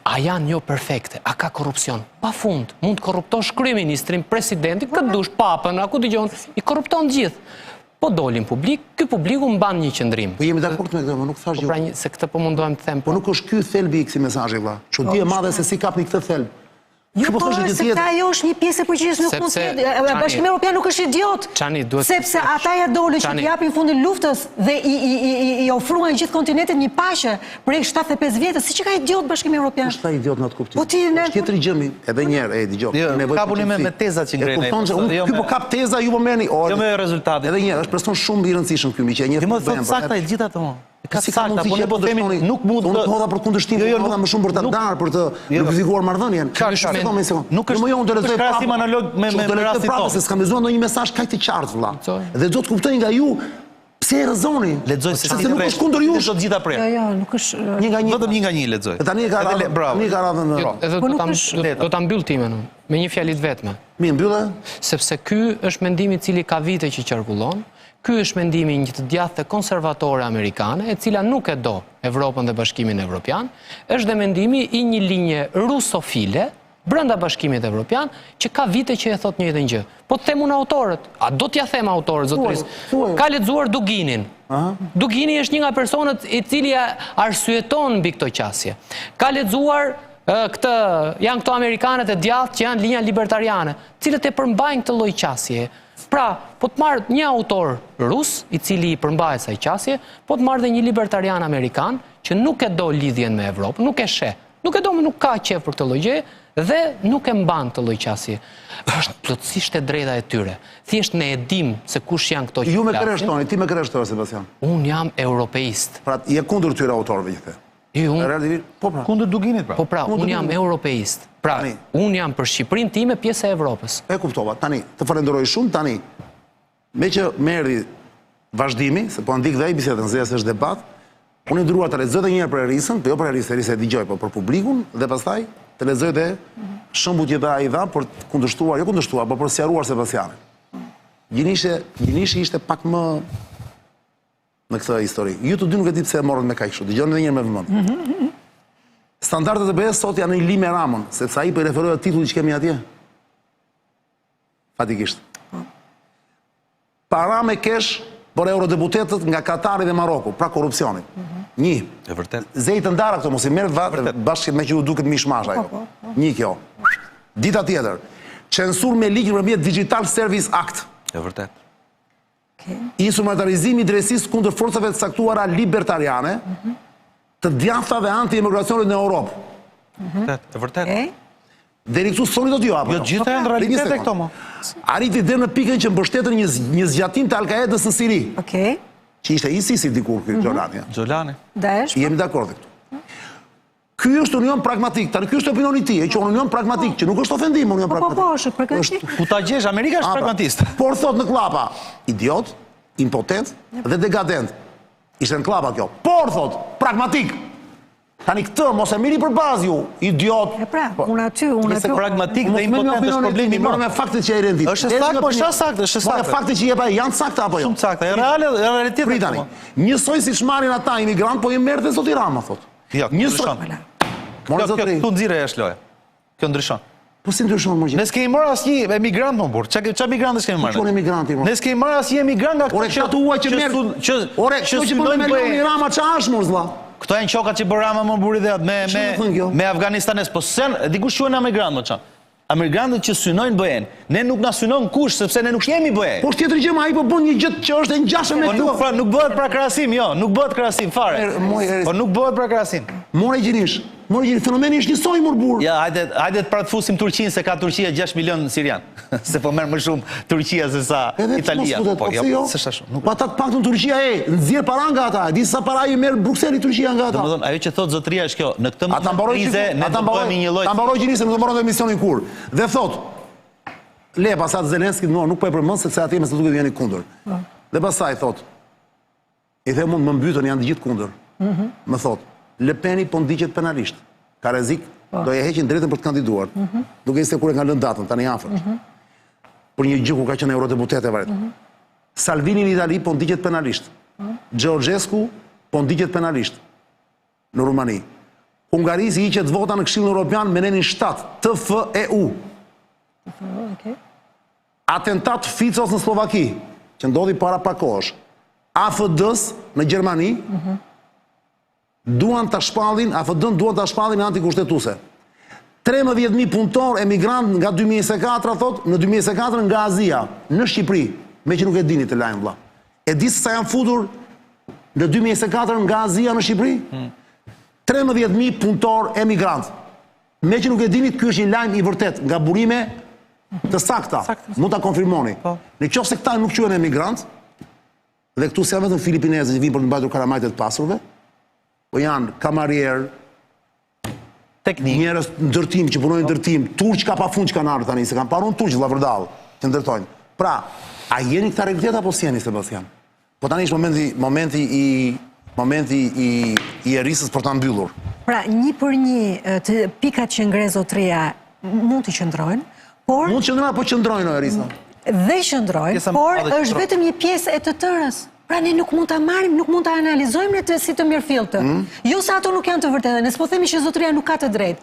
[SPEAKER 5] A janë jo perfekte? A ka korrupsion? Pa fund. Mund të korruptosh kryeministrin, presidentin, këtë dush, papën, a ku dëgjon, i korrupton gjithë. Po dolin publik, ky publiku mban një qëndrim.
[SPEAKER 1] Po jemi dakord me këtë, më nuk thash gjë.
[SPEAKER 5] Pra se këtë po mundohem të them.
[SPEAKER 1] Po nuk është ky thelbi i këtij mesazhi vëlla. Çudi e madhe se si kapni këtë thelb.
[SPEAKER 3] Jo, po, sepse ajo është një pjesë e përgjithshme nuk mund të jetë. Bashkimi Evropian nuk është idiot. Sepse ata ja dolën që t'i japin fundin luftës dhe i ofruan gjithë kontinentit një paqe prej 75 vjetës. Si që ka idiot Bashkimi Evropian?
[SPEAKER 1] Është ta idiot në atë kuptim.
[SPEAKER 3] Po ti ne
[SPEAKER 1] tjetër gjëmi, edhe një herë, dëgjoj.
[SPEAKER 4] Ka punime me tezat që ngrenë.
[SPEAKER 1] Ky po kap teza, ju po merrni.
[SPEAKER 4] Jo me rezultate.
[SPEAKER 1] Edhe një herë, është person shumë i rëndësishëm ky miq, e njeh.
[SPEAKER 4] Jo më thot sakta e gjitha ato. Ka
[SPEAKER 1] si
[SPEAKER 4] sakta, po ne po themi nuk mund
[SPEAKER 1] të hodha për kundërshtim, hodha më shumë për ta ndarë, për të rrëfikuar marrëdhënien.
[SPEAKER 4] Nuk është krahasim analog me rastin tonë.
[SPEAKER 1] Se s'kam lexuar ndonjë mesazh kaq të qartë vëlla. Dhe do të kuptoj nga ju pse e rrezoni.
[SPEAKER 4] Lexoj se
[SPEAKER 1] nuk është kundër jush.
[SPEAKER 4] Do të gjitha prerë.
[SPEAKER 3] Jo, nuk është
[SPEAKER 1] një nga një.
[SPEAKER 4] Vetëm një nga një lexoj.
[SPEAKER 1] Tani e ka radhën në rrok.
[SPEAKER 5] Edhe do ta mbyll timen me një fjalë të vetme.
[SPEAKER 1] Mi mbyllë?
[SPEAKER 5] Sepse ky është mendimi i cili ka vite që qarkullon. Ky është mendimi një të djathtë konservatore amerikane, e cila nuk e do Evropën dhe Bashkimin Evropian, është dhe mendimi i një linje rusofile brenda Bashkimit Evropian, që ka vite që e thot një dhe një gjë. Po të themun autorët, a do t'ja them autorët, zotëris, ka lexuar Duginin. Dugini është një nga personët i cili arsyeton mbi këto qasje. Ka lexuar janë këto amerikanët e djathtë që janë linja libertariane, cilët e përmbajnë këtë lloj qasje. Pra, po të marrë një autor rus, i cili i përmbahet saj qasje, po të marrë dhe një libertarian amerikan, që nuk e do lidhjen me Evropë, nuk e sheh, nuk e do, nuk ka qef për këtë lloj gjëje, dhe nuk e mban të lloj qasje. Është plotësisht e drejta e tyre. Thjesht ne e dim se kush janë këto që
[SPEAKER 1] ju me kërreshtoni, ti me kërreshtoni, Sebastian.
[SPEAKER 5] Unë jam europeist.
[SPEAKER 1] Pra, je kundër tyre autorëve që the.
[SPEAKER 5] Po pra.
[SPEAKER 4] Kundër Duginit pra.
[SPEAKER 5] Po pra, unë jam europeist. Pra, unë jam për Shqipërinë time pjesë e Evropës.
[SPEAKER 1] E kuptova. Tani, të falenderoj shumë, tani, me që merri vazhdimi, se po ndik dhe i bisedën, se është debat, unë i ndruar të lexoj edhe një herë për Erisën, po jo për Erisën, Erisa e dëgjoj, po për publikun, dhe pastaj të lexoj edhe shembull që ai dha për të kundërshtuar, jo kundërshtuar, por për sqaruar Sebastianin. Gjinishi ishte pak më në këtë histori. Ju të dy nuk e di pse e morën me kaq kështu. Dëgjoni edhe një herë me vëmendje. Standardet e BE-s sot janë në linjë me Ramën, sepse ai po i referohet titullit që kemi atje. Fatikisht. Para me kesh por eurodeputetët nga Katari dhe Maroku, pra korrupsioni. Një.
[SPEAKER 4] E vërtet.
[SPEAKER 1] Zej të ndara këto, mos i merret bashkë me që ju duket mishmash ajo. Një kjo. Dita tjetër. Censur me ligj nëpërmjet Digital Service Act.
[SPEAKER 4] E vërtet.
[SPEAKER 1] Instrumentalizimi i drejtësisë kundër forcave të caktuara libertariane, të djathta dhe anti-imigracionit në Europë.
[SPEAKER 4] E vërtet.
[SPEAKER 1] Deri këtu soni do t'ju apo?
[SPEAKER 4] Jo, gjitha janë realitete këto mo.
[SPEAKER 1] Arriti deri në pikën që mbështetën një zgjatim të Al-Qaedës në Siri.
[SPEAKER 3] Okej.
[SPEAKER 1] Që ishte ISIS-i dikur ky Xholani.
[SPEAKER 4] Xholani.
[SPEAKER 3] Daesh.
[SPEAKER 1] Jemi dakord këtu. Ky është union pragmatik, tani ky është opinioni i tij, që union pragmatik, që nuk është ofendim union pragmatik.
[SPEAKER 3] Po, është pragmatik.
[SPEAKER 4] Ku ta gjesh, Amerika është pragmatist.
[SPEAKER 1] Por thot në klapa, idiot, impotent dhe dekadent. Ishte në klapa kjo. Por thot, pragmatik. Tani këtë, mos e miri për bazë ju, idiot.
[SPEAKER 3] E pra, unë aty...
[SPEAKER 4] Pragmatik dhe impotent është problemi më.
[SPEAKER 1] Morë me faktet që e rendit.
[SPEAKER 4] është saktë, po është saktë, është saktë.
[SPEAKER 1] Morë me faktet që jepa janë sakta apo jo?
[SPEAKER 4] Shumë saktë, e realitet.
[SPEAKER 1] Pritani, njësoj si shmarin ata imigrant, po i merë dhe Zoti Rama, thot.
[SPEAKER 4] Jo,
[SPEAKER 1] Njësoj.
[SPEAKER 4] Këtu nxirë e është loja. Kjo ndryshon.
[SPEAKER 1] Po si ndryshon, më gjithë?
[SPEAKER 4] Ne s'kemi marrë asnjë emigrant më burr. Ç'a emigrantës kemi marrë?
[SPEAKER 1] Çon emigranti, bro?
[SPEAKER 4] Ne s'kemi marrë asnjë emigrant nga
[SPEAKER 1] Ore, këtu uaj që merë... Ore, këtu që përnë me Loni Rama, qa është, mor, zla?
[SPEAKER 4] Këto janë qokat që bërë Rama më burri dhe me Afganistanes. Po sen, dikush quhen emigrant, më qa? Emigrantët që synojnë BE-n, ne nuk na synon kush, sepse ne nuk jemi BE.
[SPEAKER 1] Po tjetër gjë, ai po bën një gjë që është e ngjashme me
[SPEAKER 4] këtu. Nuk bëhet pra krahasim, jo, nuk bëhet krahasim fare. Po nuk bëhet pra krahasim.
[SPEAKER 1] More gjinish, fenomeni është njësoj mor burr.
[SPEAKER 4] Ja, hajde të pratfusim Turqinë se ka Turqia 6 milion sirian. Se po merr më shumë Turqia se sa Italia. Po jo, s'është ashtu.
[SPEAKER 1] Po ata të paktën Turqia nxjerr para nga ata, e di sa para i merr Brukseli Turqia nga ata.
[SPEAKER 4] Domethënë, ajo që thot zotëria është kjo, në këtë moment krize ne do bëhemi një lloj.
[SPEAKER 1] Ta mbaroj gjinisën, nuk do mbaroj emisionin kur. Dhe thot, le pasat Zelenskit nuk po e përmend sepse atje më së duket vjen i kundër. Dhe pastaj thot, i them mund më mbytën janë të gjithë kundër. Më thot, Le Peni po ndiqet penalisht. Ka rrezik, do ja heqin drejtën për të kandiduar. Duke se kur e kanë lënë datën, tani afër. Për një gjë ku ka qenë eurodeputet e varet. Salvini në Itali po ndiqet penalisht. Georgescu po ndiqet penalisht në Rumani. Hungarisi hiqet vota në Këshillin Evropian me nenin 7, TFEU. Atentat Ficos në Slovaki, që ndodhi para pak kohësh. AFD-s në Gjermani, duan të shpallin, AFD-n duan të shpallin antikushtetuese. 13.000 punëtor emigrant nga 2024, thot, në 2024 nga Azia, në Shqipëri, me që nuk e dini të lajmë, vlla. E di sa janë futur në 2024 nga Azia në Shqipëri? 13.000 punëtor emigrant. Me që nuk e dini, ky është një lajm i vërtet, nga burime të sakta, mund ta konfirmoni. Në qoftë se këta nuk quhen emigrant, dhe këtu se janë vetëm filipinezë që vinë për të mbajtur karamajtë të pasurve, po janë kamarier, njerëz ndërtim që punojnë ndërtim, turq ka pafund që kanë ardhur tani, se kanë parun turq vëllavërdall që ndërtojnë. Pra, a jeni këta realitet apo si jeni, Sebastian? Po tani është momenti i erisës për ta mbyllur.
[SPEAKER 3] Pra, një për një të pikat që ngre zotëria mund të qëndrojnë, por...
[SPEAKER 1] Mund të qëndrojnë, po qëndrojnë, Erisa.
[SPEAKER 3] Dhe qëndrojnë, por është vetëm një pjesë e të tërës. Pra ne nuk mund ta marrim, nuk mund ta analizojmë ne si të mirëfilltë. Jo se ato nuk janë të vërteta, ne s'po themi që zotëria nuk ka të drejtë.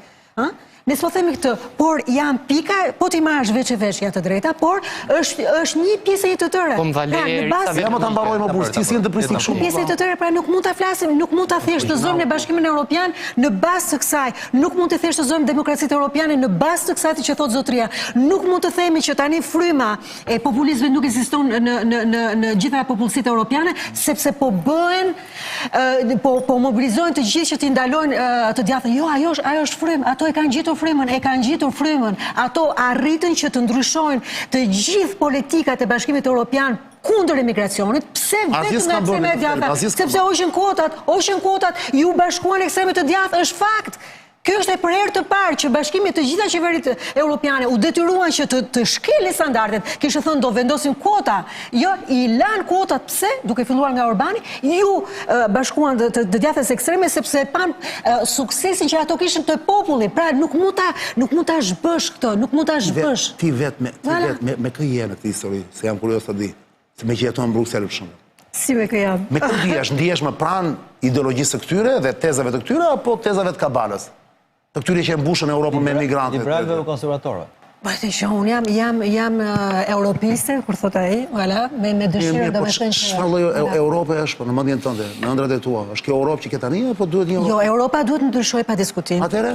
[SPEAKER 3] Ne s'po themi këtë, por janë pika, po ti marrësh veç e veç janë të drejta, por është një pjesë e të tërë.
[SPEAKER 5] Po më dhale Erisa
[SPEAKER 1] Ja më ta mbaroj më burr, ti si të prisnik shumë.
[SPEAKER 3] Pjesë e të tërë, pra nuk mund ta flasim, nuk mund ta thjeshtëzojmë në Bashkimin Evropian në bazë të kësaj. Nuk mund të thjeshtëzojmë demokracitë europiane në bazë të kësaj që thot zotëria. Nuk mund të themi që tani fryma e populizmit nuk ekziston në gjitha popullsitë europiane, sepse po bëhen po mobilizojnë të gjithë që t'i ndalojnë të djathtën. Jo, ajo është frymë, ato e kanë gjetur frymën, e kanë gjetur frymën. Ato arritën që të ndryshojnë të gjithë politikat e Bashkimit Evropian kundër emigracionit. Pse vetëm nga ekstremet e djathta? Sepse Ocean Quotat ju bashkuan ekstremet të djathtë, është fakt. Kjo është e për herë të parë që bashkimi të gjitha qeveritë europiane u detyruan që të shkelin standardet, kishte thënë do vendosin kuota. Jo, i lanë kuotat, pse? Duke filluar nga Orbani, ju bashkuan të djathtës ekstreme sepse pan suksesin që ato kishin të popullit. Pra nuk mund ta zhbësh këtë, nuk mund ta zhbësh.
[SPEAKER 1] Ti vetë me kë je në këtë histori, se jam kurioz të di, se me që jeton në Bruksel për shembull.
[SPEAKER 3] Si me kë jam?
[SPEAKER 1] Me kë ndihesh më pranë ideologjisë së këtyre dhe tezave të këtyre apo tezave të kabalës? Të këtyre që e mbushën Europën me emigrantët.
[SPEAKER 4] Liberalëve o konservatorëve?
[SPEAKER 3] Po të që unë jam europiste, kur thot ai, me dëshirë dhe me thënë që...
[SPEAKER 1] Çfarë lloj Europe është në mendjen tënde, në ëndrat e tua? Është kjo Europë që ke tani apo duhet një Europë?
[SPEAKER 3] Jo, Europa duhet ndryshoj pa diskutim.
[SPEAKER 1] Atëre?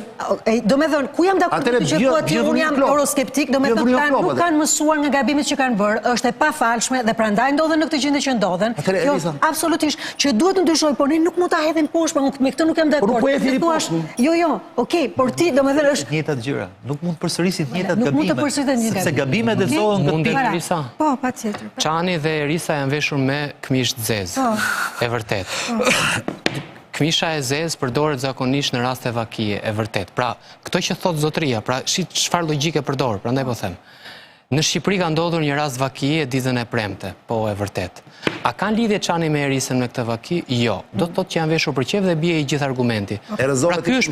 [SPEAKER 3] Domethënë, ku jam dakord me që po aty unë jam euroskeptik, domethënë nuk kanë mësuar nga gabimet që kanë bërë, është e pafalshme dhe prandaj ndodhen në këtë gjendje që ndodhen. Kjo absolutisht që duhet ndryshoj, por ne nuk mund ta hedhim poshtë, me këtë nuk jam dakord.
[SPEAKER 1] Por po e thiri poshtë.
[SPEAKER 3] Jo, okay, por ti domethënë është
[SPEAKER 4] njëjtat gjëra, nuk mund përsërisin të njëjtat gabime.
[SPEAKER 3] Sepse
[SPEAKER 4] gabimet e zohen
[SPEAKER 5] Mundet Erisa.
[SPEAKER 3] Po, patjetër.
[SPEAKER 5] Çani dhe Erisa janë veshur me këmishë të zezë. E vërtet. Këmisha e zezë përdoret zakonisht në raste vakije, e vërtet. Pra, këto që thot zotëria, pra çfarë logjike përdor, prandaj po them. Në Shqipëri ka ndodhur një rast vakie ditën e premte, po e vërtet. A kanë lidhje Çani me Erisën me këtë vaki? Jo. Do të thotë që janë veshur për qef dhe bie I gjithë argumenti. Pra ky është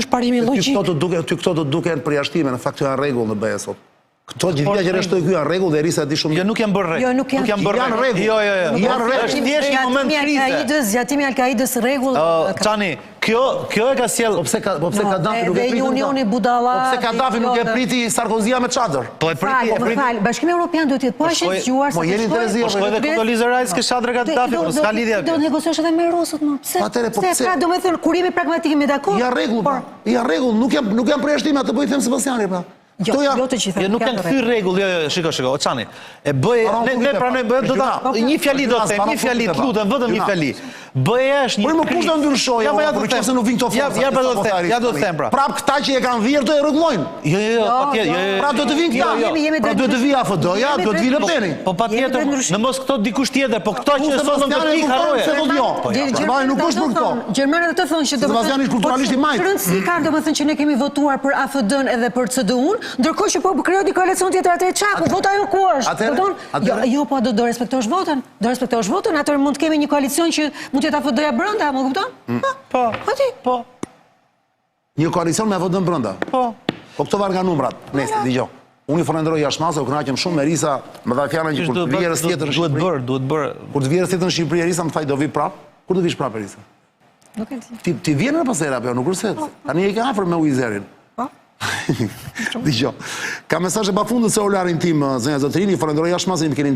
[SPEAKER 5] parimi logjik.
[SPEAKER 1] Ty këto do të duken përjashtime, në fakt janë rregull në BE sot. Këto gjithë që rreshtoi ky janë rregull dhe Erisa e di shumë.
[SPEAKER 4] Jo, nuk janë bërë rregull.
[SPEAKER 3] Jo, nuk janë
[SPEAKER 4] bërë rregull. Jo.
[SPEAKER 1] Janë rregull.
[SPEAKER 4] Është thjesht një moment krize.
[SPEAKER 3] Zgjatimi I Al-Kaidës rregull.
[SPEAKER 4] Çani, kjo e ka sjell.
[SPEAKER 1] Po pse Kaddafi nuk e priti?
[SPEAKER 3] Dhe Unioni Budalla.
[SPEAKER 1] Po pse Kaddafi nuk e priti Sarkozia me çadër?
[SPEAKER 4] Po e priti.
[SPEAKER 3] Bashkimi Evropian duhet të jetë po ashtu zgjuar.
[SPEAKER 1] Po jeni Terezi.
[SPEAKER 4] Po shkoi dhe Condoleezza Rice ke çadër Kaddafi, po s'ka lidhje.
[SPEAKER 3] Do të negociosh edhe me rusët më. Pse? Ka domethënë kur jemi pragmatik me dakord.
[SPEAKER 1] Ja rregull. Ja rregull, nuk janë përjashtime atë bëj them Sebastiani pra.
[SPEAKER 3] Jo të gjitha.
[SPEAKER 4] Jo, nuk janë kthyr rregull, jo, shiko, Çani. E bëj, ne pranojmë, do ta një fjali do të them, një fjali, lutem, vetëm një fjali. BE është një.
[SPEAKER 1] Po më kush do ndryshojë? Por nëse nuk vin këto forca.
[SPEAKER 4] Ja do të them pra.
[SPEAKER 1] Prap këta që e kanë vjerë do e rregullojnë.
[SPEAKER 4] Jo, patjetër, jo.
[SPEAKER 1] Pra do të vinë këta. Pra do të vijë AFD-ja, do të vinë Le Peni.
[SPEAKER 4] Po patjetër, në mos këto dikush tjetër, po këto që sot do të ikë harroje.
[SPEAKER 1] Gjermani nuk është për këto.
[SPEAKER 3] Gjermanët të thonë që
[SPEAKER 1] Sebastiani është kulturalisht I majt.
[SPEAKER 3] Rëndësi ka domethënë që ne kemi votuar për AFD-n edhe për CDU-n, ndërkohë që po krijoi di koalicion tjetër atë çaku, vota jo ku është. Jo, po do respektosh votën. Do respektosh votën, atëherë mund të kemi një koalicion që mund të jetë AFD-ja brenda, më kupton? Po.
[SPEAKER 1] Një koalicion me AFD-n brenda. Po këto varga numrat. Nëse dëgjoj. Unë I falenderoj jashtëmase, u kënaqem shumë me Erisa, më dha fjalën që kur të vjerës tjetër në Shqipëri.
[SPEAKER 4] Duhet bërë.
[SPEAKER 1] Kur të vjerës tjetër në Shqipëri Erisa më thaj do vi prap. Kur do vish prap Erisa?
[SPEAKER 3] Nuk e di.
[SPEAKER 1] Ti vjen në pasera apo nuk kurset? Tani e ke afër me Uizerin.
[SPEAKER 3] Po.
[SPEAKER 1] Dëgjoj. Ka mesazhe pafundit se olarin tim, zonja Zotrini, falenderoj jashtëmase, më keni